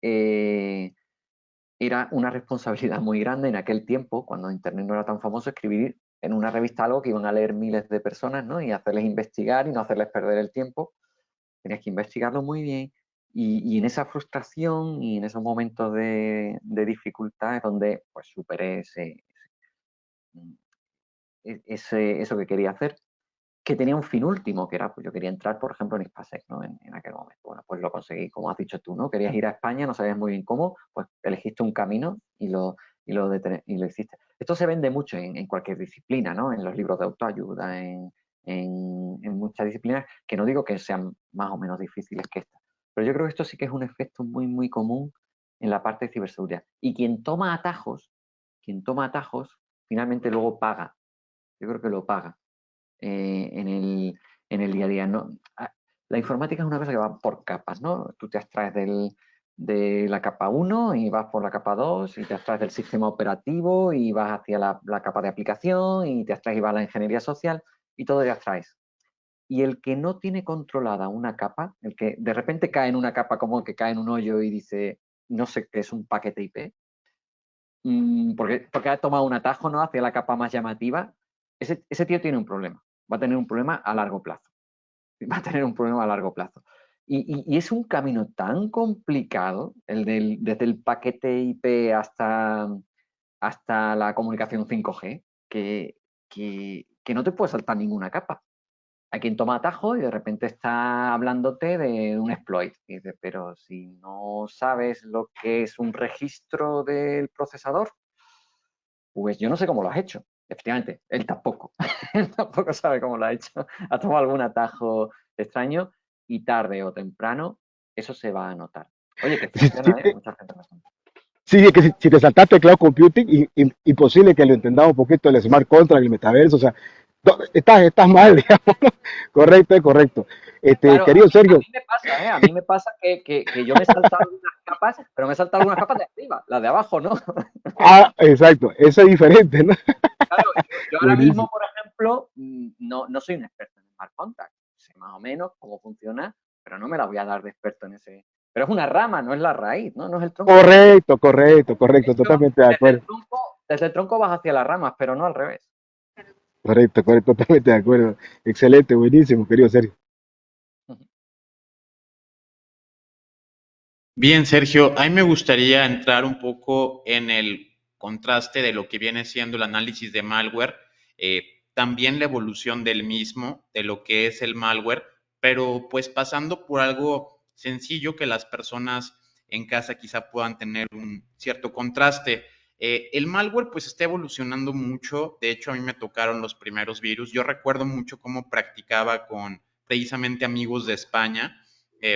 eh, era una responsabilidad muy grande en aquel tiempo, cuando Internet no era tan famoso, escribir en una revista algo que iban a leer miles de personas, ¿no? Y hacerles investigar y no hacerles perder el tiempo. Tenías que investigarlo muy bien y en esa frustración y en esos momentos de dificultad es donde pues superé eso que quería hacer, que tenía un fin último, que era, pues yo quería entrar, por ejemplo, en Ispasec, ¿no? En aquel momento. Bueno, pues lo conseguí, como has dicho tú, ¿no? Querías ir a España, no sabías muy bien cómo, pues elegiste un camino y lo hiciste. Esto se vende mucho en cualquier disciplina, ¿no? En los libros de autoayuda, en muchas disciplinas, que no digo que sean más o menos difíciles que esta, pero yo creo que esto sí que es un efecto muy, muy común en la parte de ciberseguridad. Y quien toma atajos, finalmente luego paga. Yo creo que lo paga en el día a día. ¿No? La informática es una cosa que va por capas, ¿no? Tú te abstraes de la capa 1 y vas por la capa 2 y te abstraes del sistema operativo y vas hacia la capa de aplicación y te abstraes y vas a la ingeniería social y todo te abstraes. Y el que no tiene controlada una capa, el que de repente cae en una capa como el que cae en un hoyo y dice, no sé qué es un paquete IP, porque ha tomado un atajo, ¿no?, hacia la capa más llamativa, ese tío tiene un problema. Va a tener un problema a largo plazo. Va a tener un problema a largo plazo. Y es un camino tan complicado, desde el paquete IP hasta la comunicación 5G, que que no te puede saltar ninguna capa. Hay quien toma atajo y de repente está hablándote de un exploit. Y dices, pero si no sabes lo que es un registro del procesador, pues yo no sé cómo lo has hecho. Efectivamente, él tampoco. Él tampoco sabe cómo lo ha hecho. Ha tomado algún atajo extraño y tarde o temprano eso se va a notar. Oye, que Sí, funciona, ¿eh? Mucha gente lo hace. sí, que si te saltaste cloud computing, imposible que lo entendamos un poquito el smart contract, el metaverso, o sea, estás mal, digamos, ¿no? Correcto, correcto. Claro, Querido a Sergio, mí me pasa, ¿eh? A mí me pasa que yo me he saltado algunas capas, pero me he saltado algunas capas de arriba, las de abajo, ¿no? exacto, eso es diferente, ¿no? Claro, yo ahora mismo, Buenísimo. por ejemplo, no soy un experto en Smart Contract. Sé más o menos cómo funciona, pero no me la voy a dar de experto en ese. Pero es una rama, no es la raíz, ¿no? No es el tronco. Correcto, totalmente de acuerdo. Desde el tronco vas hacia las ramas, pero no al revés. Correcto, totalmente de acuerdo. Excelente, buenísimo, querido Sergio. Bien, Sergio, a mí me gustaría entrar un poco en el contraste de lo que viene siendo el análisis de malware, también la evolución del mismo, de lo que es el malware, pero pues pasando por algo sencillo que las personas en casa quizá puedan tener un cierto contraste. El malware pues está evolucionando mucho, de hecho a mí me tocaron los primeros virus, yo recuerdo mucho cómo practicaba con precisamente amigos de España,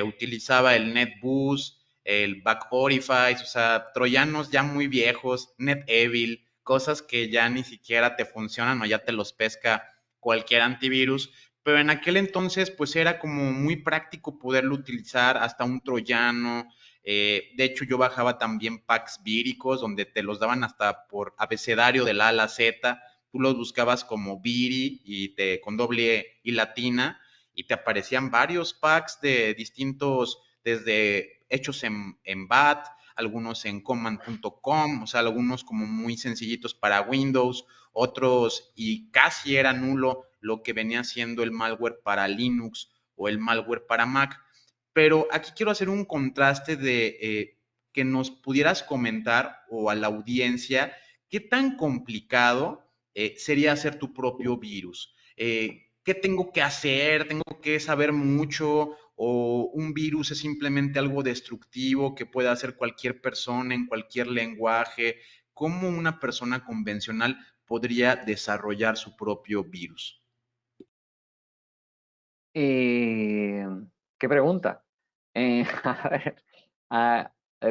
utilizaba el NetBoost, el Back Orifice, o sea, troyanos ya muy viejos, NetEvil, cosas que ya ni siquiera te funcionan o ya te los pesca cualquier antivirus, pero en aquel entonces pues era como muy práctico poderlo utilizar, hasta un troyano, de hecho yo bajaba también packs víricos donde te los daban hasta por abecedario de la A a la Z, tú los buscabas como Viri y con doble I latina y te aparecían varios packs de distintos, desde hechos en BAT, algunos en command.com, o sea, algunos como muy sencillitos para Windows, otros y casi era nulo lo que venía siendo el malware para Linux o el malware para Mac. Pero aquí quiero hacer un contraste de que nos pudieras comentar o a la audiencia qué tan complicado sería hacer tu propio virus. ¿Qué tengo que hacer? ¿Tengo que saber mucho? ¿O un virus es simplemente algo destructivo que puede hacer cualquier persona en cualquier lenguaje? ¿Cómo una persona convencional podría desarrollar su propio virus? ¿Qué pregunta? A ver,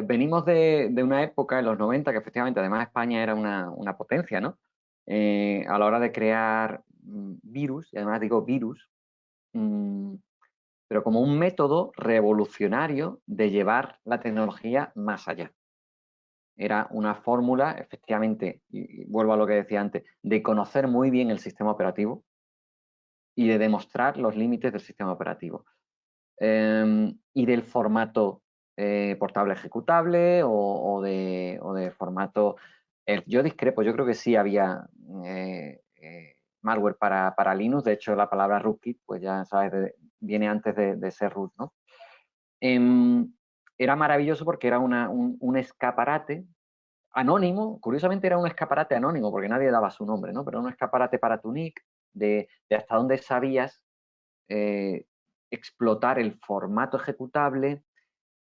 venimos de una época, en los 90, que efectivamente además España era una potencia, ¿no? A la hora de crear virus, y además digo virus, pero como un método revolucionario de llevar la tecnología más allá. Era una fórmula, efectivamente, y vuelvo a lo que decía antes, de conocer muy bien el sistema operativo y de demostrar los límites del sistema operativo. Y del formato portable ejecutable o de formato... yo discrepo, yo creo que sí había malware para Linux, de hecho la palabra rootkit, pues ya sabes, viene antes de ser root, ¿no? Era maravilloso porque era un escaparate anónimo, curiosamente era un escaparate anónimo porque nadie daba su nombre, ¿no? Pero un escaparate para tu nick de hasta dónde sabías explotar el formato ejecutable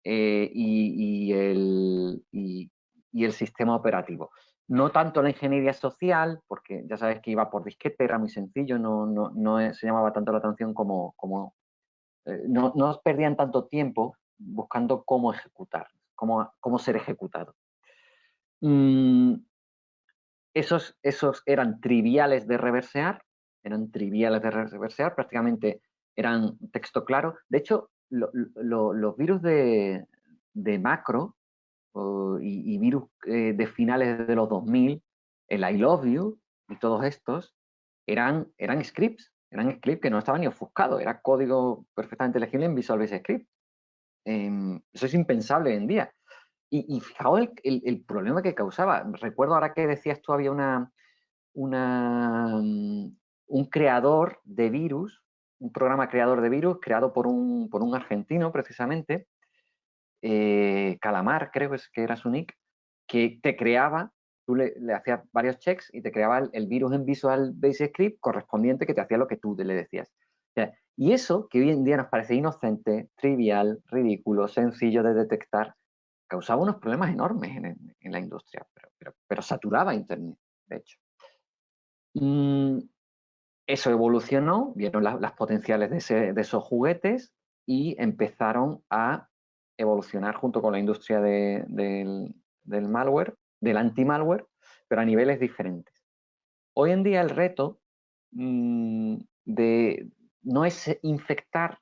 y el sistema operativo. No tanto la ingeniería social, porque ya sabes que iba por disquete, era muy sencillo, no se llamaba tanto la atención como no perdían tanto tiempo buscando cómo ejecutar, cómo ser ejecutado. Esos eran triviales de reversear, prácticamente eran texto claro. De hecho, los virus de macro y virus de finales de los 2000, el I love you y todos estos, eran scripts que no estaban ni ofuscados, era código perfectamente legible en Visual Basic Script. Eso es impensable hoy en día. Y fijaos el problema que causaba. Recuerdo ahora que decías tú, había un creador de virus, un programa creador de virus creado por un argentino precisamente, Calamar creo que era su nick, que te creaba tú le hacías varios checks y te creaba el virus en Visual Basic Script correspondiente que te hacía lo que tú le decías. O sea, y eso, que hoy en día nos parece inocente, trivial, ridículo, sencillo de detectar, causaba unos problemas enormes en la industria, pero saturaba Internet, de hecho. Eso evolucionó, vieron las potenciales de esos juguetes y empezaron a evolucionar junto con la industria del malware, del anti-malware, pero a niveles diferentes. Hoy en día el reto no es infectar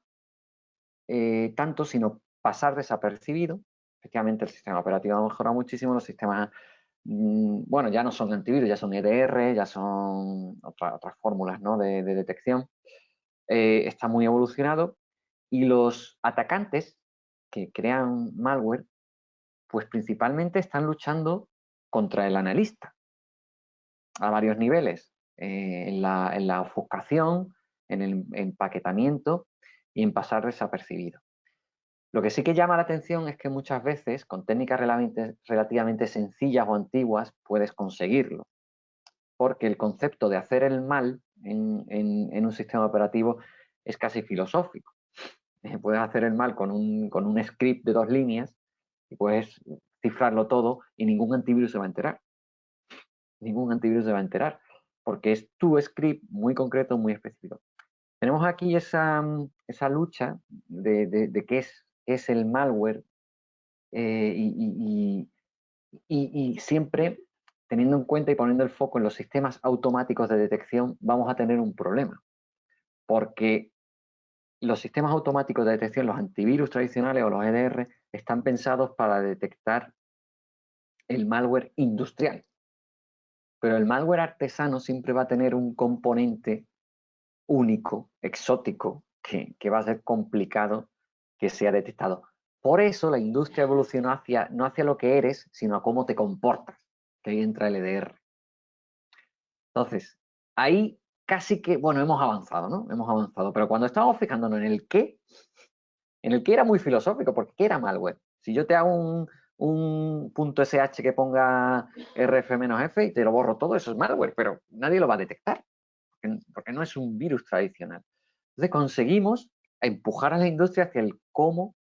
tanto, sino pasar desapercibido. Efectivamente, el sistema operativo ha mejorado muchísimo, los sistemas, bueno, ya no son antivirus, ya son EDR, ya son otras fórmulas, ¿no?, de detección. Está muy evolucionado y los atacantes que crean malware, pues principalmente están luchando contra el analista a varios niveles, en la ofuscación, en el empaquetamiento y en pasar desapercibido. Lo que sí que llama la atención es que muchas veces con técnicas relativamente sencillas o antiguas puedes conseguirlo, porque el concepto de hacer el mal en un sistema operativo es casi filosófico. Puedes hacer el mal con un script de 2 líneas y puedes cifrarlo todo y ningún antivirus se va a enterar. Ningún antivirus se va a enterar, porque es tu script muy concreto, muy específico. Tenemos aquí esa lucha de qué es el malware, y siempre teniendo en cuenta y poniendo el foco en los sistemas automáticos de detección, vamos a tener un problema, porque los sistemas automáticos de detección, los antivirus tradicionales o los EDR, están pensados para detectar el malware industrial, pero el malware artesano siempre va a tener un componente único, exótico, que va a ser complicado que sea detectado. Por eso la industria evolucionó no hacia lo que eres, sino a cómo te comportas, que ahí entra el EDR. Entonces, ahí casi que, bueno, hemos avanzado, ¿no? Hemos avanzado, pero cuando estábamos fijándonos en el qué era muy filosófico, porque ¿qué era malware? Si yo te hago un .sh que ponga rf-f y te lo borro todo, eso es malware, pero nadie lo va a detectar, porque no es un virus tradicional. Entonces conseguimos empujar a la industria hacia el cómo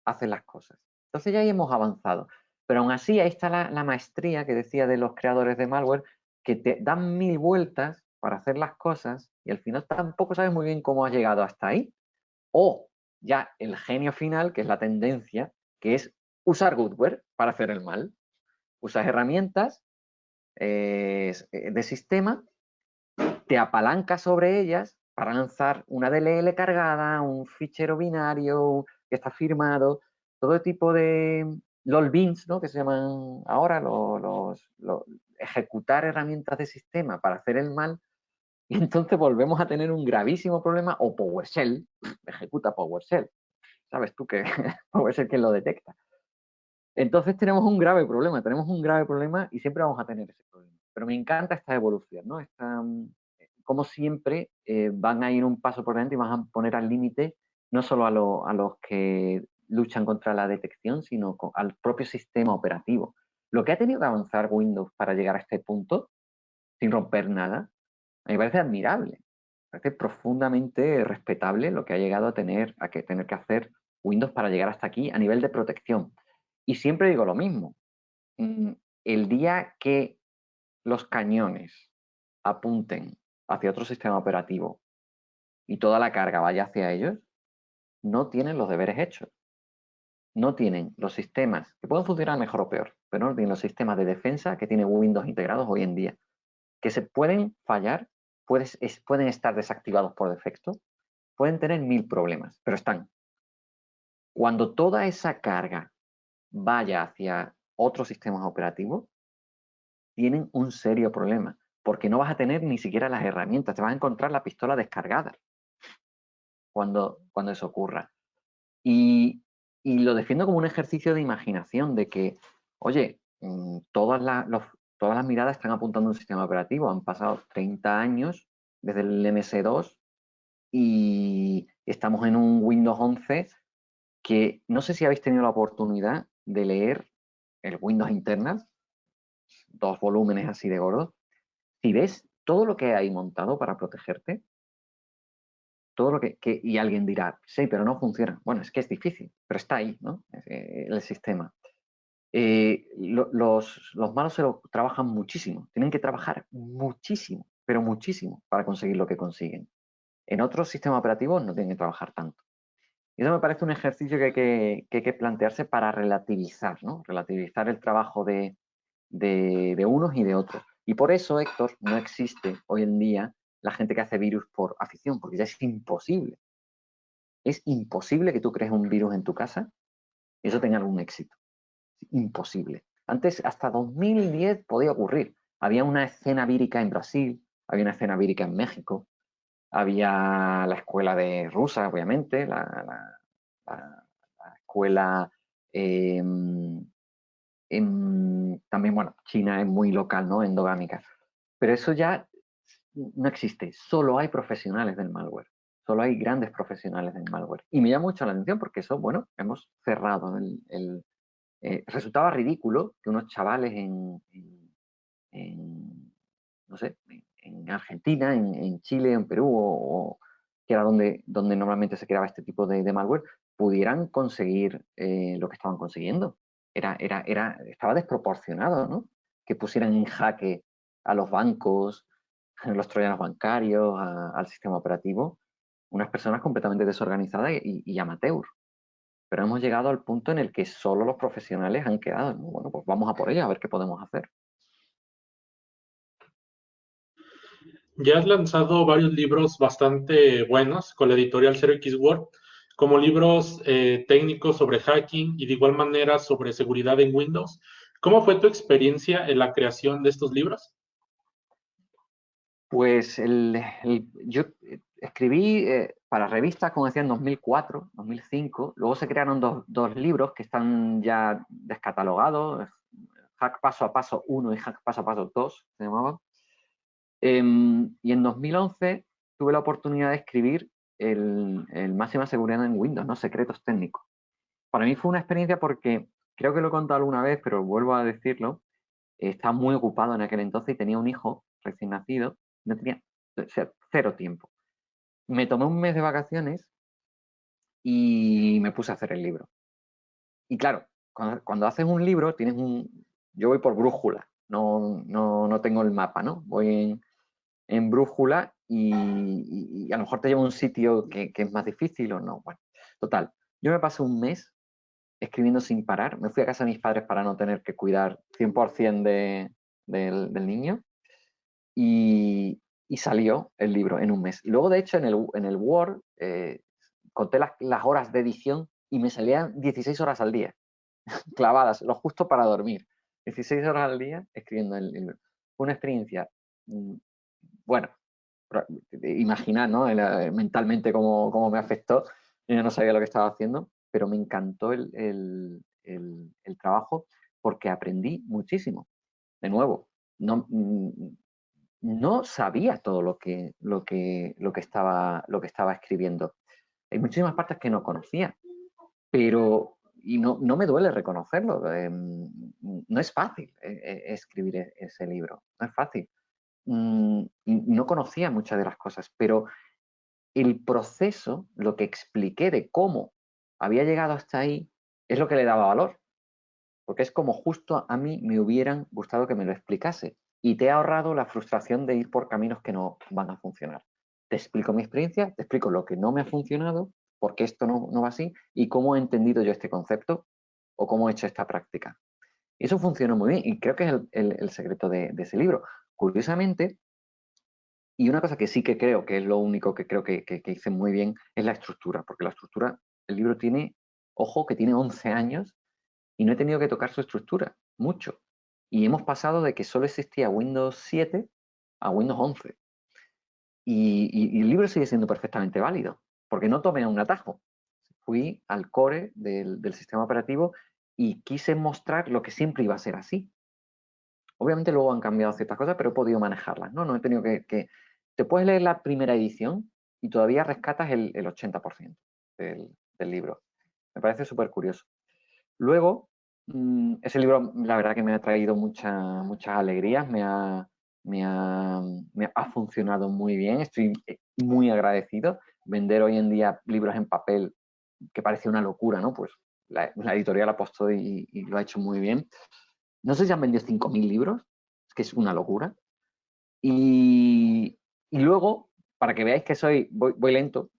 hacen las cosas. Entonces ya ahí hemos avanzado. Pero aún así, ahí está la maestría que decía de los creadores de malware, que te dan 1000 vueltas para hacer las cosas y al final tampoco sabes muy bien cómo has llegado hasta ahí. O ya el genio final, que es la tendencia, que es usar goodware para hacer el mal. Usas herramientas de sistema, te apalancas sobre ellas para lanzar una DLL cargada, un fichero binario que está firmado, todo tipo de LOL beans, ¿no?, que se llaman ahora, ejecutar herramientas de sistema para hacer el mal, y entonces volvemos a tener un gravísimo problema, o PowerShell, ejecuta PowerShell, sabes tú que PowerShell quien lo detecta. Entonces tenemos un grave problema y siempre vamos a tener ese problema. Pero me encanta esta evolución, ¿no? Como siempre van a ir un paso por delante y van a poner al límite no solo a los que luchan contra la detección, sino al propio sistema operativo. Lo que ha tenido que avanzar Windows para llegar a este punto, sin romper nada, a mí me parece admirable. Me parece profundamente respetable lo que ha llegado a tener que hacer Windows para llegar hasta aquí a nivel de protección. Y siempre digo lo mismo. El día que los cañones apunten hacia otro sistema operativo y toda la carga vaya hacia ellos, no tienen los deberes hechos. No tienen los sistemas, que pueden funcionar mejor o peor, pero no tienen los sistemas de defensa que tiene Windows integrados hoy en día, que se pueden fallar, pueden estar desactivados por defecto, pueden tener 1000 problemas, pero están. Cuando toda esa carga vaya hacia otros sistemas operativos, tienen un serio problema, porque no vas a tener ni siquiera las herramientas, te vas a encontrar la pistola descargada cuando eso ocurra. Y lo defiendo como un ejercicio de imaginación, de que, oye, todas las miradas están apuntando a un sistema operativo, han pasado 30 años desde el MS2 y estamos en un Windows 11 que no sé si habéis tenido la oportunidad de leer el Windows Internal. 2 volúmenes así de gordos, si ves todo lo que hay montado para protegerte, todo lo y alguien dirá, sí, pero no funciona. Bueno, es que es difícil, pero está ahí, ¿no? El sistema. Los malos se lo trabajan muchísimo, tienen que trabajar muchísimo, pero muchísimo para conseguir lo que consiguen. En otros sistemas operativos no tienen que trabajar tanto. Y eso me parece un ejercicio que hay que plantearse para relativizar, ¿no? Relativizar el trabajo de unos y de otros. Y por eso, Héctor, no existe hoy en día la gente que hace virus por afición, porque ya es imposible. Es imposible que tú crees un virus en tu casa y eso tenga algún éxito. Imposible. Antes, hasta 2010 podía ocurrir. Había una escena vírica en Brasil, había una escena vírica en México, había la escuela de rusa, obviamente, la escuela también, bueno, China es muy local, ¿no? Endogámica. Pero eso ya no existe. Solo hay profesionales del malware. Solo hay grandes profesionales del malware. Y me llama mucho la atención porque eso, bueno, hemos cerrado resultaba ridículo que unos chavales no sé, en Argentina, en Chile, en Perú, que era donde normalmente se creaba este tipo de malware, pudieran conseguir lo que estaban consiguiendo. Estaba desproporcionado, ¿no? Que pusieran en jaque a los bancos, a los troyanos bancarios, al sistema operativo, unas personas completamente desorganizadas y amateur. Pero hemos llegado al punto en el que solo los profesionales han quedado. Bueno, pues vamos a por ello, a ver qué podemos hacer. Ya has lanzado varios libros bastante buenos con la editorial 0x Word, como libros técnicos sobre hacking y de igual manera sobre seguridad en Windows. ¿Cómo fue tu experiencia en la creación de estos libros? Pues yo escribí para revistas, como decía, en 2004, 2005. Luego se crearon dos libros que están ya descatalogados, Hack Paso a Paso 1 y Hack Paso a Paso 2, se llamaban. Y en 2011 tuve la oportunidad de escribir el Máxima Seguridad en Windows, ¿no? Secretos técnicos. Para mí fue una experiencia porque, creo que lo he contado alguna vez, pero vuelvo a decirlo, estaba muy ocupado en aquel entonces y tenía un hijo recién nacido, no tenía cero tiempo. Me tomé un mes de vacaciones y me puse a hacer el libro. Y claro, cuando haces un libro, yo voy por brújula, no tengo el mapa, ¿no? Voy en brújula y a lo mejor te lleva a un sitio que es más difícil o no. Bueno, total, yo me pasé un mes escribiendo sin parar. Me fui a casa de mis padres para no tener que cuidar 100% del niño y salió el libro en un mes. Y luego, de hecho, en el Word conté las horas de edición y me salían 16 horas al día, clavadas, lo justo para dormir. 16 horas al día escribiendo el libro. Fue una experiencia, bueno, imaginar, ¿no? Mentalmente cómo me afectó. Yo no sabía lo que estaba haciendo, pero me encantó el trabajo porque aprendí muchísimo. De nuevo, no sabía todo lo que estaba escribiendo. Hay muchísimas partes que no conocía, pero no me duele reconocerlo. No es fácil escribir ese libro, no es fácil. No conocía muchas de las cosas, pero el proceso, lo que expliqué de cómo había llegado hasta ahí, es lo que le daba valor. Porque es como justo a mí me hubieran gustado que me lo explicase. Y te he ahorrado la frustración de ir por caminos que no van a funcionar. Te explico mi experiencia, te explico lo que no me ha funcionado, por qué esto no va así y cómo he entendido yo este concepto o cómo he hecho esta práctica. Y eso funcionó muy bien y creo que es el secreto de ese libro. Curiosamente, y una cosa que sí que creo que es lo único que creo que hice muy bien es la estructura, porque la estructura, el libro tiene, ojo, que tiene 11 años y no he tenido que tocar su estructura, mucho. Y hemos pasado de que solo existía Windows 7 a Windows 11. Y el libro sigue siendo perfectamente válido, porque no tomé un atajo. Fui al core del sistema operativo y quise mostrar lo que siempre iba a ser así. Obviamente luego han cambiado ciertas cosas, pero he podido manejarlas, ¿no? No he tenido que... Te puedes leer la primera edición y todavía rescatas el 80% del libro. Me parece súper curioso. Luego, Ese libro, la verdad que me ha traído muchas alegrías, me ha funcionado muy bien, estoy muy agradecido. Vender hoy en día libros en papel, que parecía una locura, ¿no? Pues la editorial apostó y lo ha hecho muy bien. No sé si han vendido 5.000 libros, es que es una locura. Y luego, para que veáis que voy lento,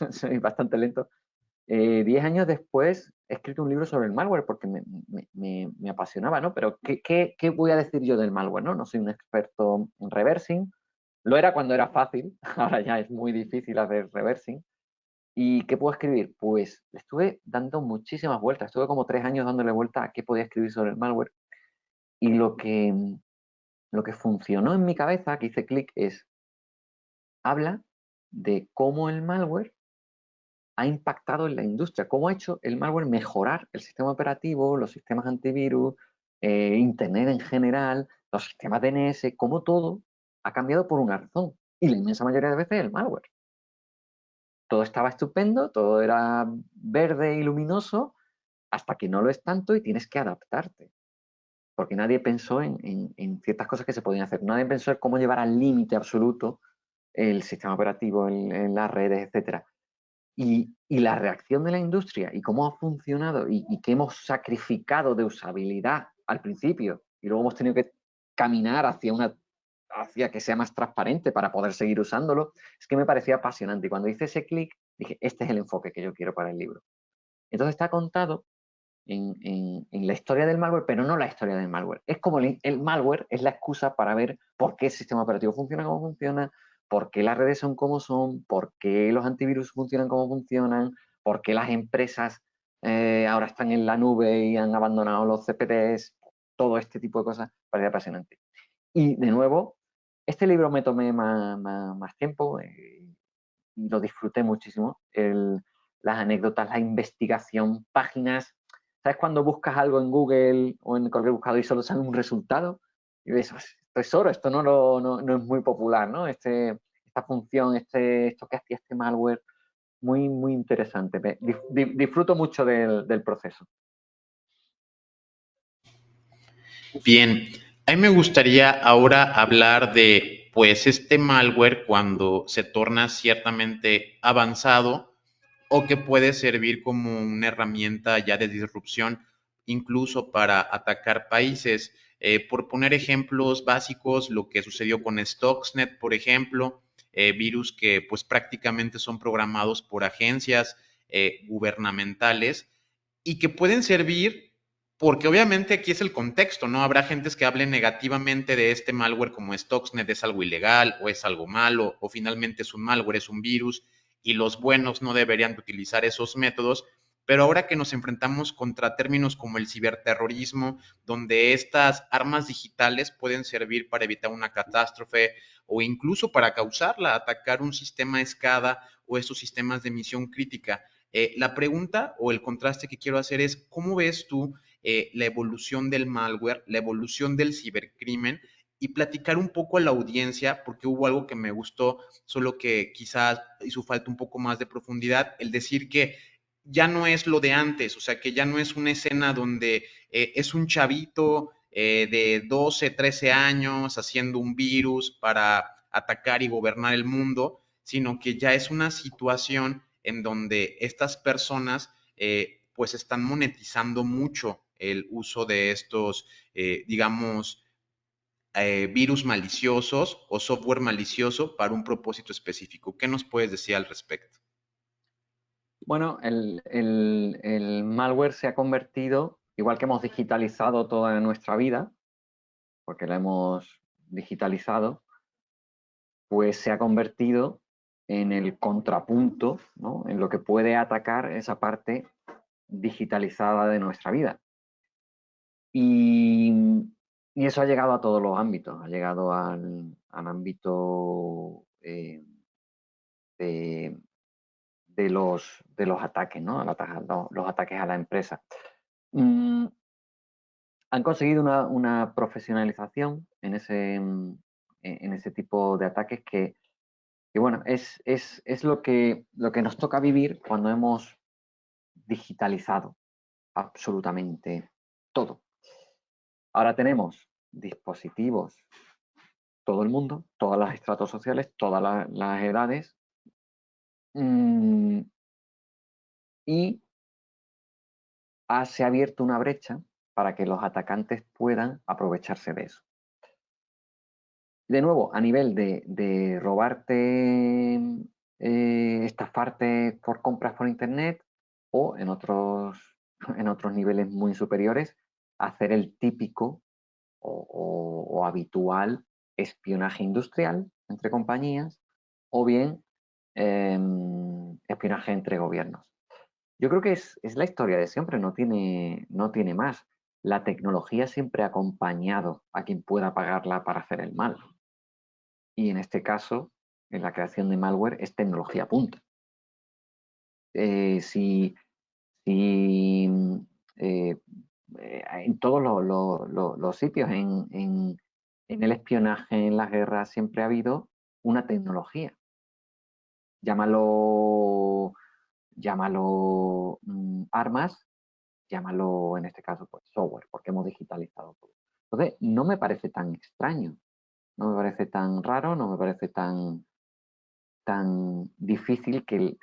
soy bastante lento, 10 años después he escrito un libro sobre el malware porque me apasionaba, ¿no? Pero ¿qué voy a decir yo del malware, no? No soy un experto en reversing. Lo era cuando era fácil, ahora ya es muy difícil hacer reversing. ¿Y qué puedo escribir? Pues estuve dando muchísimas vueltas. Estuve como 3 años dándole vuelta a qué podía escribir sobre el malware. Y lo que funcionó en mi cabeza, que hice clic, es habla de cómo el malware ha impactado en la industria, cómo ha hecho el malware mejorar el sistema operativo, los sistemas antivirus, Internet en general, los sistemas DNS, cómo todo ha cambiado por una razón. Y la inmensa mayoría de veces el malware. Todo estaba estupendo, todo era verde y luminoso, hasta que no lo es tanto y tienes que adaptarte. Porque nadie pensó en ciertas cosas que se podían hacer. Nadie pensó en cómo llevar al límite absoluto el sistema operativo en las redes, etcétera. Y la reacción de la industria y cómo ha funcionado y qué hemos sacrificado de usabilidad al principio y luego hemos tenido que caminar hacia que sea más transparente para poder seguir usándolo, es que me parecía apasionante. Y cuando hice ese clic, dije, este es el enfoque que yo quiero para el libro. Entonces está contado en la historia del malware, pero no la historia del malware. Es como el malware es la excusa para ver por qué el sistema operativo funciona como funciona, por qué las redes son como son, por qué los antivirus funcionan como funcionan, por qué las empresas ahora están en la nube y han abandonado los CPDs, todo este tipo de cosas, parece apasionante. Y de nuevo, este libro me tomé más tiempo y lo disfruté muchísimo. Las anécdotas, la investigación, páginas. ¿Sabes cuando buscas algo en Google o en cualquier buscador y solo sale un resultado? Y ves, esto es oro, esto no es muy popular, ¿no? Esta función, esto que hacía este malware, muy interesante. Disfruto mucho del proceso. Bien, a mí me gustaría ahora hablar de, pues, este malware cuando se torna ciertamente avanzado o que puede servir como una herramienta ya de disrupción, incluso para atacar países. Por poner ejemplos básicos, lo que sucedió con Stuxnet, por ejemplo, virus que pues prácticamente son programados por agencias gubernamentales y que pueden servir porque obviamente aquí es el contexto, ¿no? Habrá gentes que hablen negativamente de este malware como Stuxnet es algo ilegal o es algo malo o finalmente es un malware, es un virus y los buenos no deberían de utilizar esos métodos. Pero ahora que nos enfrentamos contra términos como el ciberterrorismo, donde estas armas digitales pueden servir para evitar una catástrofe o incluso para causarla, atacar un sistema SCADA o esos sistemas de misión crítica. La pregunta o el contraste que quiero hacer es, ¿cómo ves tú la evolución del malware, la evolución del cibercrimen y platicar un poco a la audiencia, porque hubo algo que me gustó, solo que quizás hizo falta un poco más de profundidad, el decir que ya no es lo de antes, o sea, que ya no es una escena donde es un chavito de 12, 13 años haciendo un virus para atacar y gobernar el mundo, sino que ya es una situación en donde estas personas pues están monetizando mucho el uso de estos, digamos, virus maliciosos o software malicioso para un propósito específico. ¿Qué nos puedes decir al respecto? Bueno, el malware se ha convertido, igual que hemos digitalizado toda nuestra vida, porque la hemos digitalizado, pues se ha convertido en el contrapunto, ¿no? En lo que puede atacar esa parte digitalizada de nuestra vida. Y, y eso ha llegado a todos los ámbitos, ha llegado al ámbito de, de los ataques, ¿no? Los ataques a la empresa. Han conseguido una profesionalización en ese tipo de ataques que bueno, es lo que nos toca vivir cuando hemos digitalizado absolutamente todo. Ahora tenemos dispositivos, todo el mundo, todas las estratos sociales, todas las edades, y se ha abierto una brecha para que los atacantes puedan aprovecharse de eso. De nuevo, a nivel de robarte, estafarte por compras por internet, o en otros niveles muy superiores, hacer el típico o habitual espionaje industrial entre compañías, o bien espionaje entre gobiernos. Yo creo que es la historia de siempre, no tiene más. La tecnología siempre ha acompañado a quien pueda pagarla para hacer el mal. Y en este caso, en la creación de malware, es tecnología punta. Si en todos los sitios, en el espionaje, en las guerras, siempre ha habido una tecnología. Llámalo armas, llámalo en este caso pues, software, porque hemos digitalizado todo. Entonces, no me parece tan extraño, no me parece tan raro, no me parece tan difícil que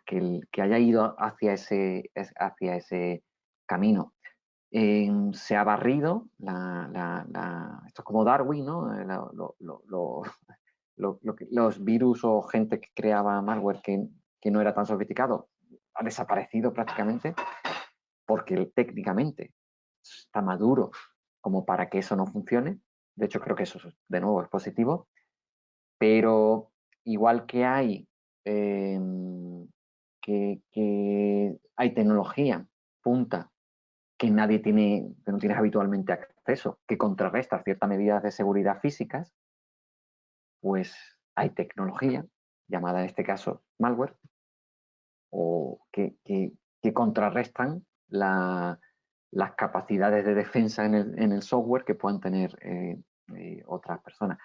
haya ido hacia ese camino. Se ha barrido, esto es como Darwin, ¿no? Los virus o gente que creaba malware que no era tan sofisticado ha desaparecido prácticamente, porque técnicamente está maduro como para que eso no funcione. De hecho, creo que eso, de nuevo, es positivo. Pero igual que hay hay tecnología punta que nadie tiene, que no tienes habitualmente acceso, que contrarresta ciertas medidas de seguridad físicas, pues hay tecnología, llamada en este caso malware, o que contrarrestan las capacidades de defensa en el software que puedan tener otras personas.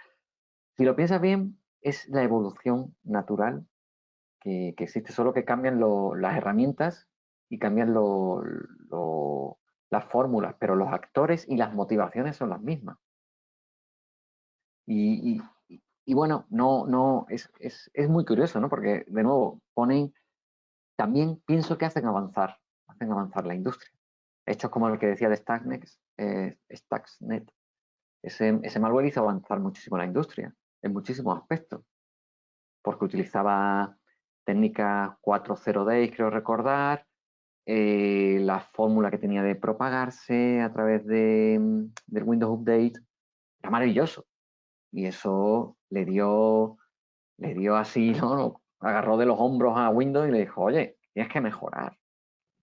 Si lo piensas bien, es la evolución natural que existe, solo que cambian las herramientas y cambian las fórmulas, pero los actores y las motivaciones son las mismas. Y bueno, es muy curioso, ¿no? Porque, de nuevo, también pienso que hacen avanzar la industria. Hechos como el que decía de Stuxnet, ese malware hizo avanzar muchísimo la industria, en muchísimos aspectos, porque utilizaba técnicas 4.0 days, creo recordar, la fórmula que tenía de propagarse a través del Windows Update, era maravilloso. Y eso le dio así, ¿no? Agarró de los hombros a Windows y le dijo, oye, tienes que mejorar,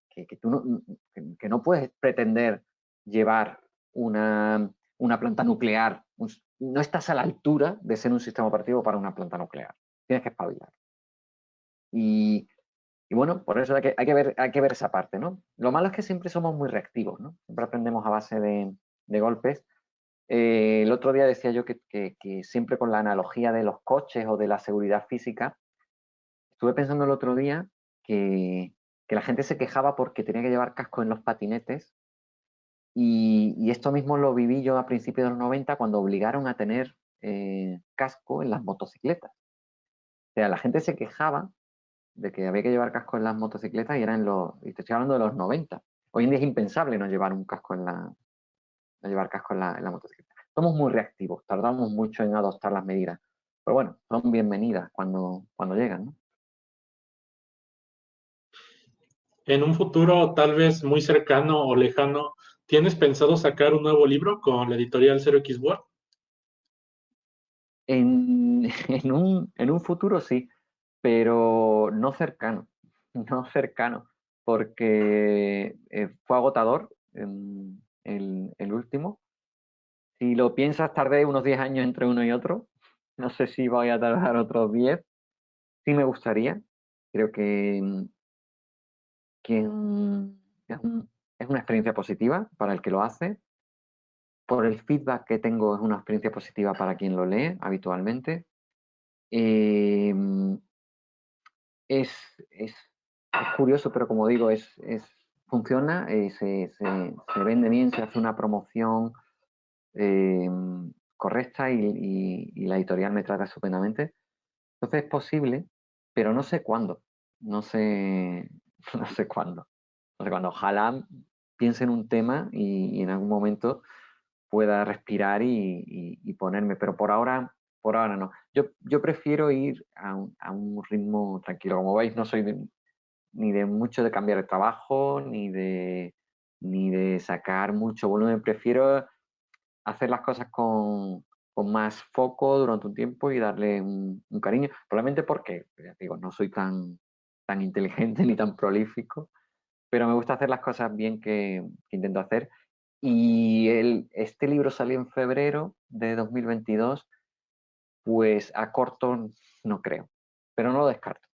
que tú no puedes pretender llevar una planta nuclear, no estás a la altura de ser un sistema operativo para una planta nuclear, tienes que espabilar. Y bueno, por eso hay que ver esa parte, ¿no? Lo malo es que siempre somos muy reactivos, ¿no? Siempre aprendemos a base de golpes. El otro día decía yo que siempre con la analogía de los coches o de la seguridad física, estuve pensando el otro día que la gente se quejaba porque tenía que llevar casco en los patinetes, y esto mismo lo viví yo a principios de los 90 cuando obligaron a tener casco en las motocicletas. O sea, la gente se quejaba de que había que llevar casco en las motocicletas, y te estoy hablando de los 90. Hoy en día es impensable no llevar un casco no llevar casco en la motocicleta. Somos muy reactivos, tardamos mucho en adoptar las medidas, pero bueno, son bienvenidas cuando llegan, ¿no? En un futuro tal vez muy cercano o lejano, ¿tienes pensado sacar un nuevo libro con la editorial 0x Word? En un futuro sí, pero no cercano, porque fue agotador el último. Si lo piensas, tardé unos 10 años entre uno y otro. No sé si voy a tardar otros 10. Sí me gustaría. Creo que es una experiencia positiva para el que lo hace. Por el feedback que tengo, es una experiencia positiva para quien lo lee habitualmente. Eh, es curioso, pero como digo, es funciona, se vende bien, se hace una promoción correcta y la editorial me trata estupendamente. Entonces es posible, pero no sé cuándo. No sé, no sé cuándo. No sé cuándo. Ojalá piense en un tema y en algún momento pueda respirar y ponerme, pero por ahora no. Yo prefiero ir a un ritmo tranquilo. Como veis, no soy ni de mucho de cambiar de trabajo, ni de sacar mucho volumen. Prefiero hacer las cosas con más foco durante un tiempo y darle un cariño. Probablemente porque, ya digo, no soy tan inteligente ni tan prolífico, pero me gusta hacer las cosas bien que intento hacer. Y este libro salió en febrero de 2022, pues a corto no creo, pero no lo descarto.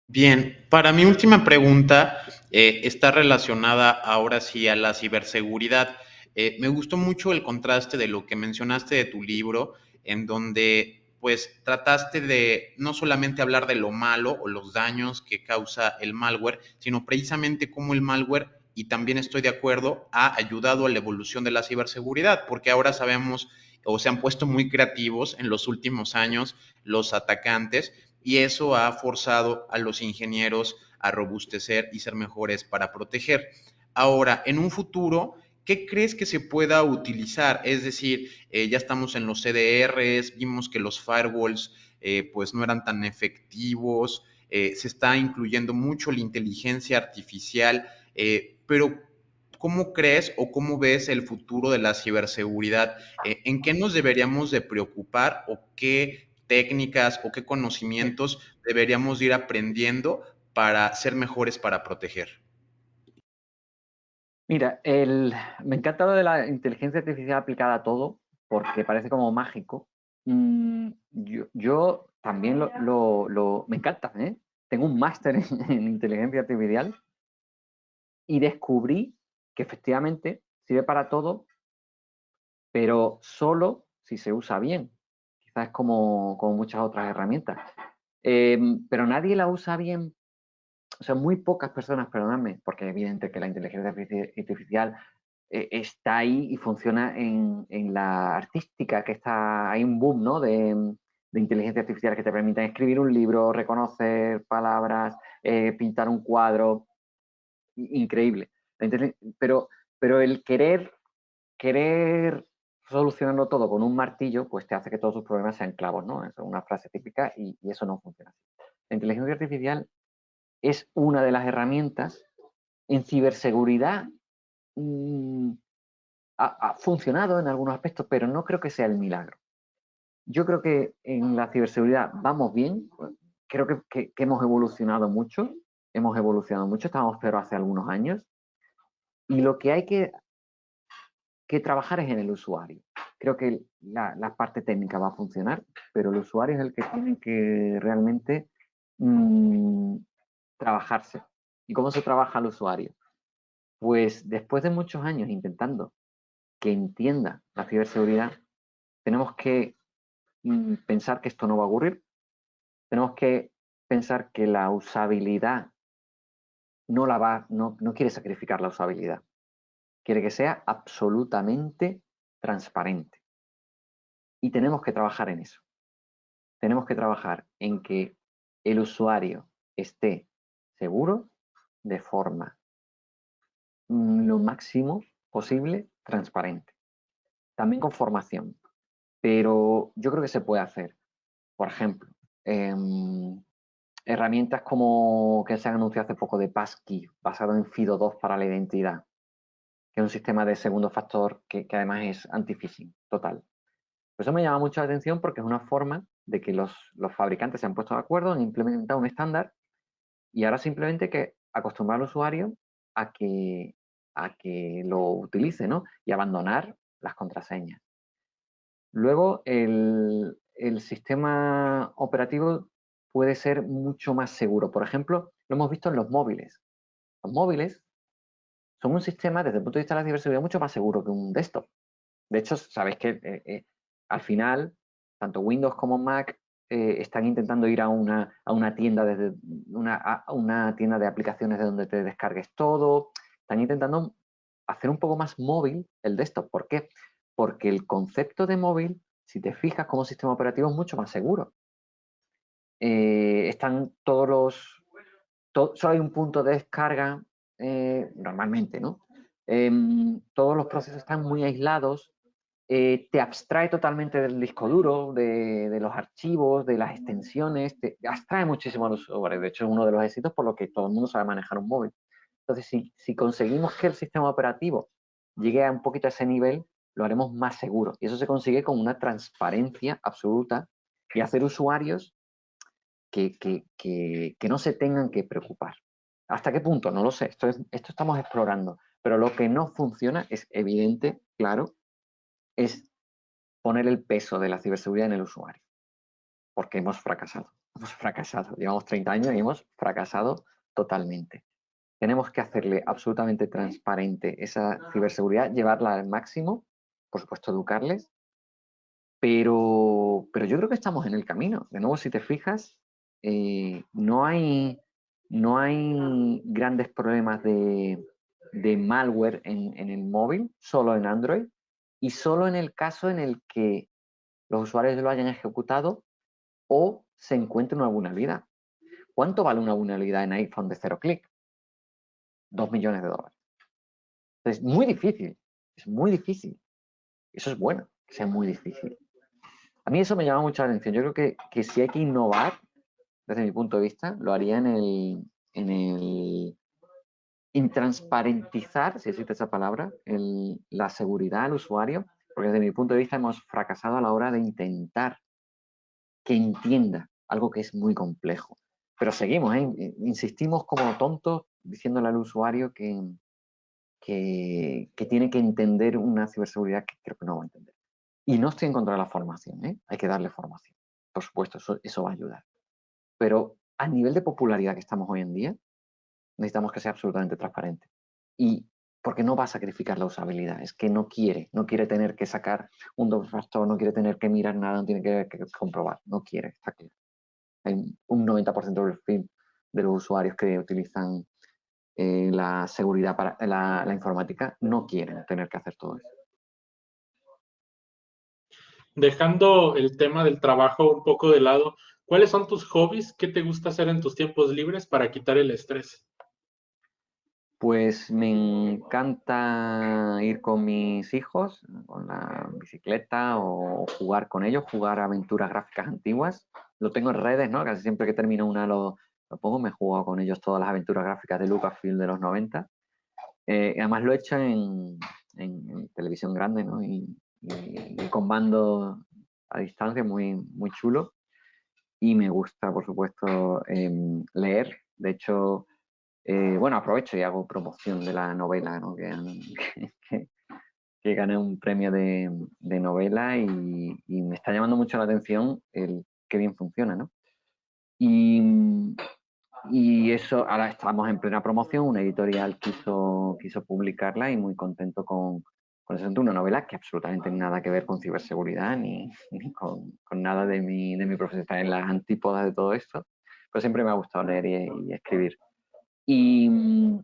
Bien, para mi última pregunta está relacionada ahora sí a la ciberseguridad. Me gustó mucho el contraste de lo que mencionaste de tu libro, en donde pues trataste de no solamente hablar de lo malo o los daños que causa el malware, sino precisamente cómo el malware, y también estoy de acuerdo, ha ayudado a la evolución de la ciberseguridad, porque ahora sabemos o se han puesto muy creativos en los últimos años los atacantes y eso ha forzado a los ingenieros a robustecer y ser mejores para proteger. Ahora, en un futuro, ¿qué crees que se pueda utilizar? Es decir, ya estamos en los CDRs, vimos que los firewalls pues no eran tan efectivos, se está incluyendo mucho la inteligencia artificial, pero ¿cómo crees o cómo ves el futuro de la ciberseguridad? ¿En qué nos deberíamos de preocupar o qué técnicas o qué conocimientos deberíamos ir aprendiendo para ser mejores para proteger? Mira, me encanta lo de la inteligencia artificial aplicada a todo, porque parece como mágico. Yo también me encanta, ¿eh? Tengo un máster en inteligencia artificial y descubrí que efectivamente sirve para todo, pero solo si se usa bien. Quizás es como muchas otras herramientas. Pero nadie la usa bien, o sea, muy pocas personas, perdonadme, porque es evidente que la inteligencia artificial está ahí y funciona en la artística, que hay un boom, ¿no? de inteligencia artificial que te permiten escribir un libro, reconocer palabras, pintar un cuadro, increíble. Pero, pero el querer solucionarlo todo con un martillo, pues te hace que todos tus problemas sean clavos, ¿no? Es una frase típica y eso no funciona así. La inteligencia artificial es una de las herramientas en ciberseguridad. mmm, ha funcionado en algunos aspectos, pero no creo que sea el milagro. Yo creo que en la ciberseguridad vamos bien, creo que hemos evolucionado mucho, estamos pero hace algunos años, y lo que hay que trabajar es en el usuario. Creo que la parte técnica va a funcionar, pero el usuario es el que tiene que realmente trabajarse. ¿Y cómo se trabaja el usuario? Pues después de muchos años intentando que entienda la ciberseguridad, tenemos que pensar que esto no va a ocurrir. Tenemos que pensar que la usabilidad no quiere sacrificar la usabilidad. Quiere que sea absolutamente transparente. Y tenemos que trabajar en eso. Tenemos que trabajar en que el usuario esté seguro de forma lo máximo posible transparente. También con formación. Pero yo creo que se puede hacer. Por ejemplo, herramientas como que se han anunciado hace poco de Passkey, basado en FIDO2 para la identidad, que es un sistema de segundo factor que además es anti-phishing total. Eso me llama mucho la atención porque es una forma de que los fabricantes se han puesto de acuerdo, han implementado un estándar y ahora simplemente hay que acostumbrar al usuario a que lo utilice, ¿no? Y abandonar las contraseñas. Luego, el sistema operativo puede ser mucho más seguro. Por ejemplo, lo hemos visto en los móviles. Los móviles son un sistema, desde el punto de vista de la ciberseguridad, mucho más seguro que un desktop. De hecho, sabéis que al final, tanto Windows como Mac están intentando ir a una tienda a una tienda de aplicaciones de donde te descargues todo. Están intentando hacer un poco más móvil el desktop. ¿Por qué? Porque el concepto de móvil, si te fijas como sistema operativo, es mucho más seguro. Están solo hay un punto de descarga normalmente, ¿no? Todos los procesos están muy aislados. Te abstrae totalmente del disco duro, de los archivos, de las extensiones, te abstrae muchísimo a los usuarios. De hecho, es uno de los éxitos por lo que todo el mundo sabe manejar un móvil. Entonces, si conseguimos que el sistema operativo llegue a un poquito a ese nivel, lo haremos más seguro. Y eso se consigue con una transparencia absoluta y hacer usuarios que no se tengan que preocupar. ¿Hasta qué punto? No lo sé. Esto estamos explorando. Pero lo que no funciona es evidente, claro, es poner el peso de la ciberseguridad en el usuario. Porque hemos fracasado. Hemos fracasado. Llevamos 30 años y hemos fracasado totalmente. Tenemos que hacerle absolutamente transparente esa ciberseguridad, llevarla al máximo, por supuesto educarles, pero yo creo que estamos en el camino. De nuevo, si te fijas, no hay grandes problemas de malware en el móvil, solo en Android, y solo en el caso en el que los usuarios lo hayan ejecutado o se encuentre una vulnerabilidad. ¿Cuánto vale una vulnerabilidad en iPhone de 0 clic? $2 millones. Es muy difícil, es muy difícil. Eso es bueno, que sea muy difícil. A mí eso me llama mucho la atención. Yo creo que si hay que innovar, desde mi punto de vista, lo haría en intransparentizar, si existe esa palabra, la seguridad al usuario, porque desde mi punto de vista hemos fracasado a la hora de intentar que entienda algo que es muy complejo. Pero seguimos, insistimos como tontos diciéndole al usuario que tiene que entender una ciberseguridad que creo que no va a entender. Y no estoy en contra de la formación, ¿eh? Hay que darle formación. Por supuesto, eso va a ayudar. Pero a nivel de popularidad que estamos hoy en día, necesitamos que sea absolutamente transparente. Y porque no va a sacrificar la usabilidad, es que no quiere tener que sacar un doble factor, no quiere tener que mirar nada, no tiene que comprobar, no quiere, está claro. Hay un 90% del film de los usuarios que utilizan la seguridad para la informática no quieren tener que hacer todo eso. Dejando el tema del trabajo un poco de lado, ¿cuáles son tus hobbies? ¿Qué te gusta hacer en tus tiempos libres para quitar el estrés? Pues me encanta ir con mis hijos, con la bicicleta o jugar con ellos, jugar aventuras gráficas antiguas. Lo tengo en redes, ¿no? Casi siempre que termino una lo pongo, me he jugado con ellos todas las aventuras gráficas de Lucasfilm de los 90. Además lo he hecho en televisión grande, ¿no? Y con mando a distancia muy, muy chulo. Y me gusta, por supuesto, leer. De hecho, bueno, aprovecho y hago promoción de la novela, ¿no? que gané un premio de novela y me está llamando mucho la atención el qué bien funciona, ¿no? Y eso, ahora estamos en plena promoción, una editorial quiso publicarla y muy contento con eso. Una novela que absolutamente nada que ver con ciberseguridad ni con nada de mi profesión, está en las antípodas de todo esto, pero siempre me ha gustado leer y escribir. Y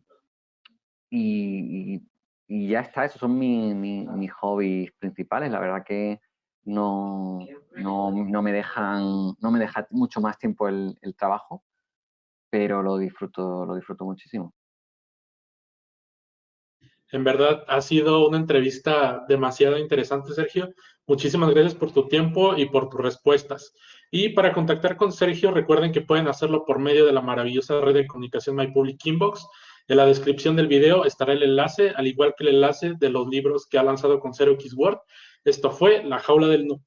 ya está, esos son mis hobbies principales. La verdad que no me deja mucho más tiempo el trabajo, pero lo disfruto muchísimo. En verdad, ha sido una entrevista demasiado interesante, Sergio. Muchísimas gracias por tu tiempo y por tus respuestas. Y para contactar con Sergio, recuerden que pueden hacerlo por medio de la maravillosa red de comunicación MyPublic Inbox. En la descripción del video estará el enlace, al igual que el enlace de los libros que ha lanzado con 0xWord. Esto fue La Jaula del Noob.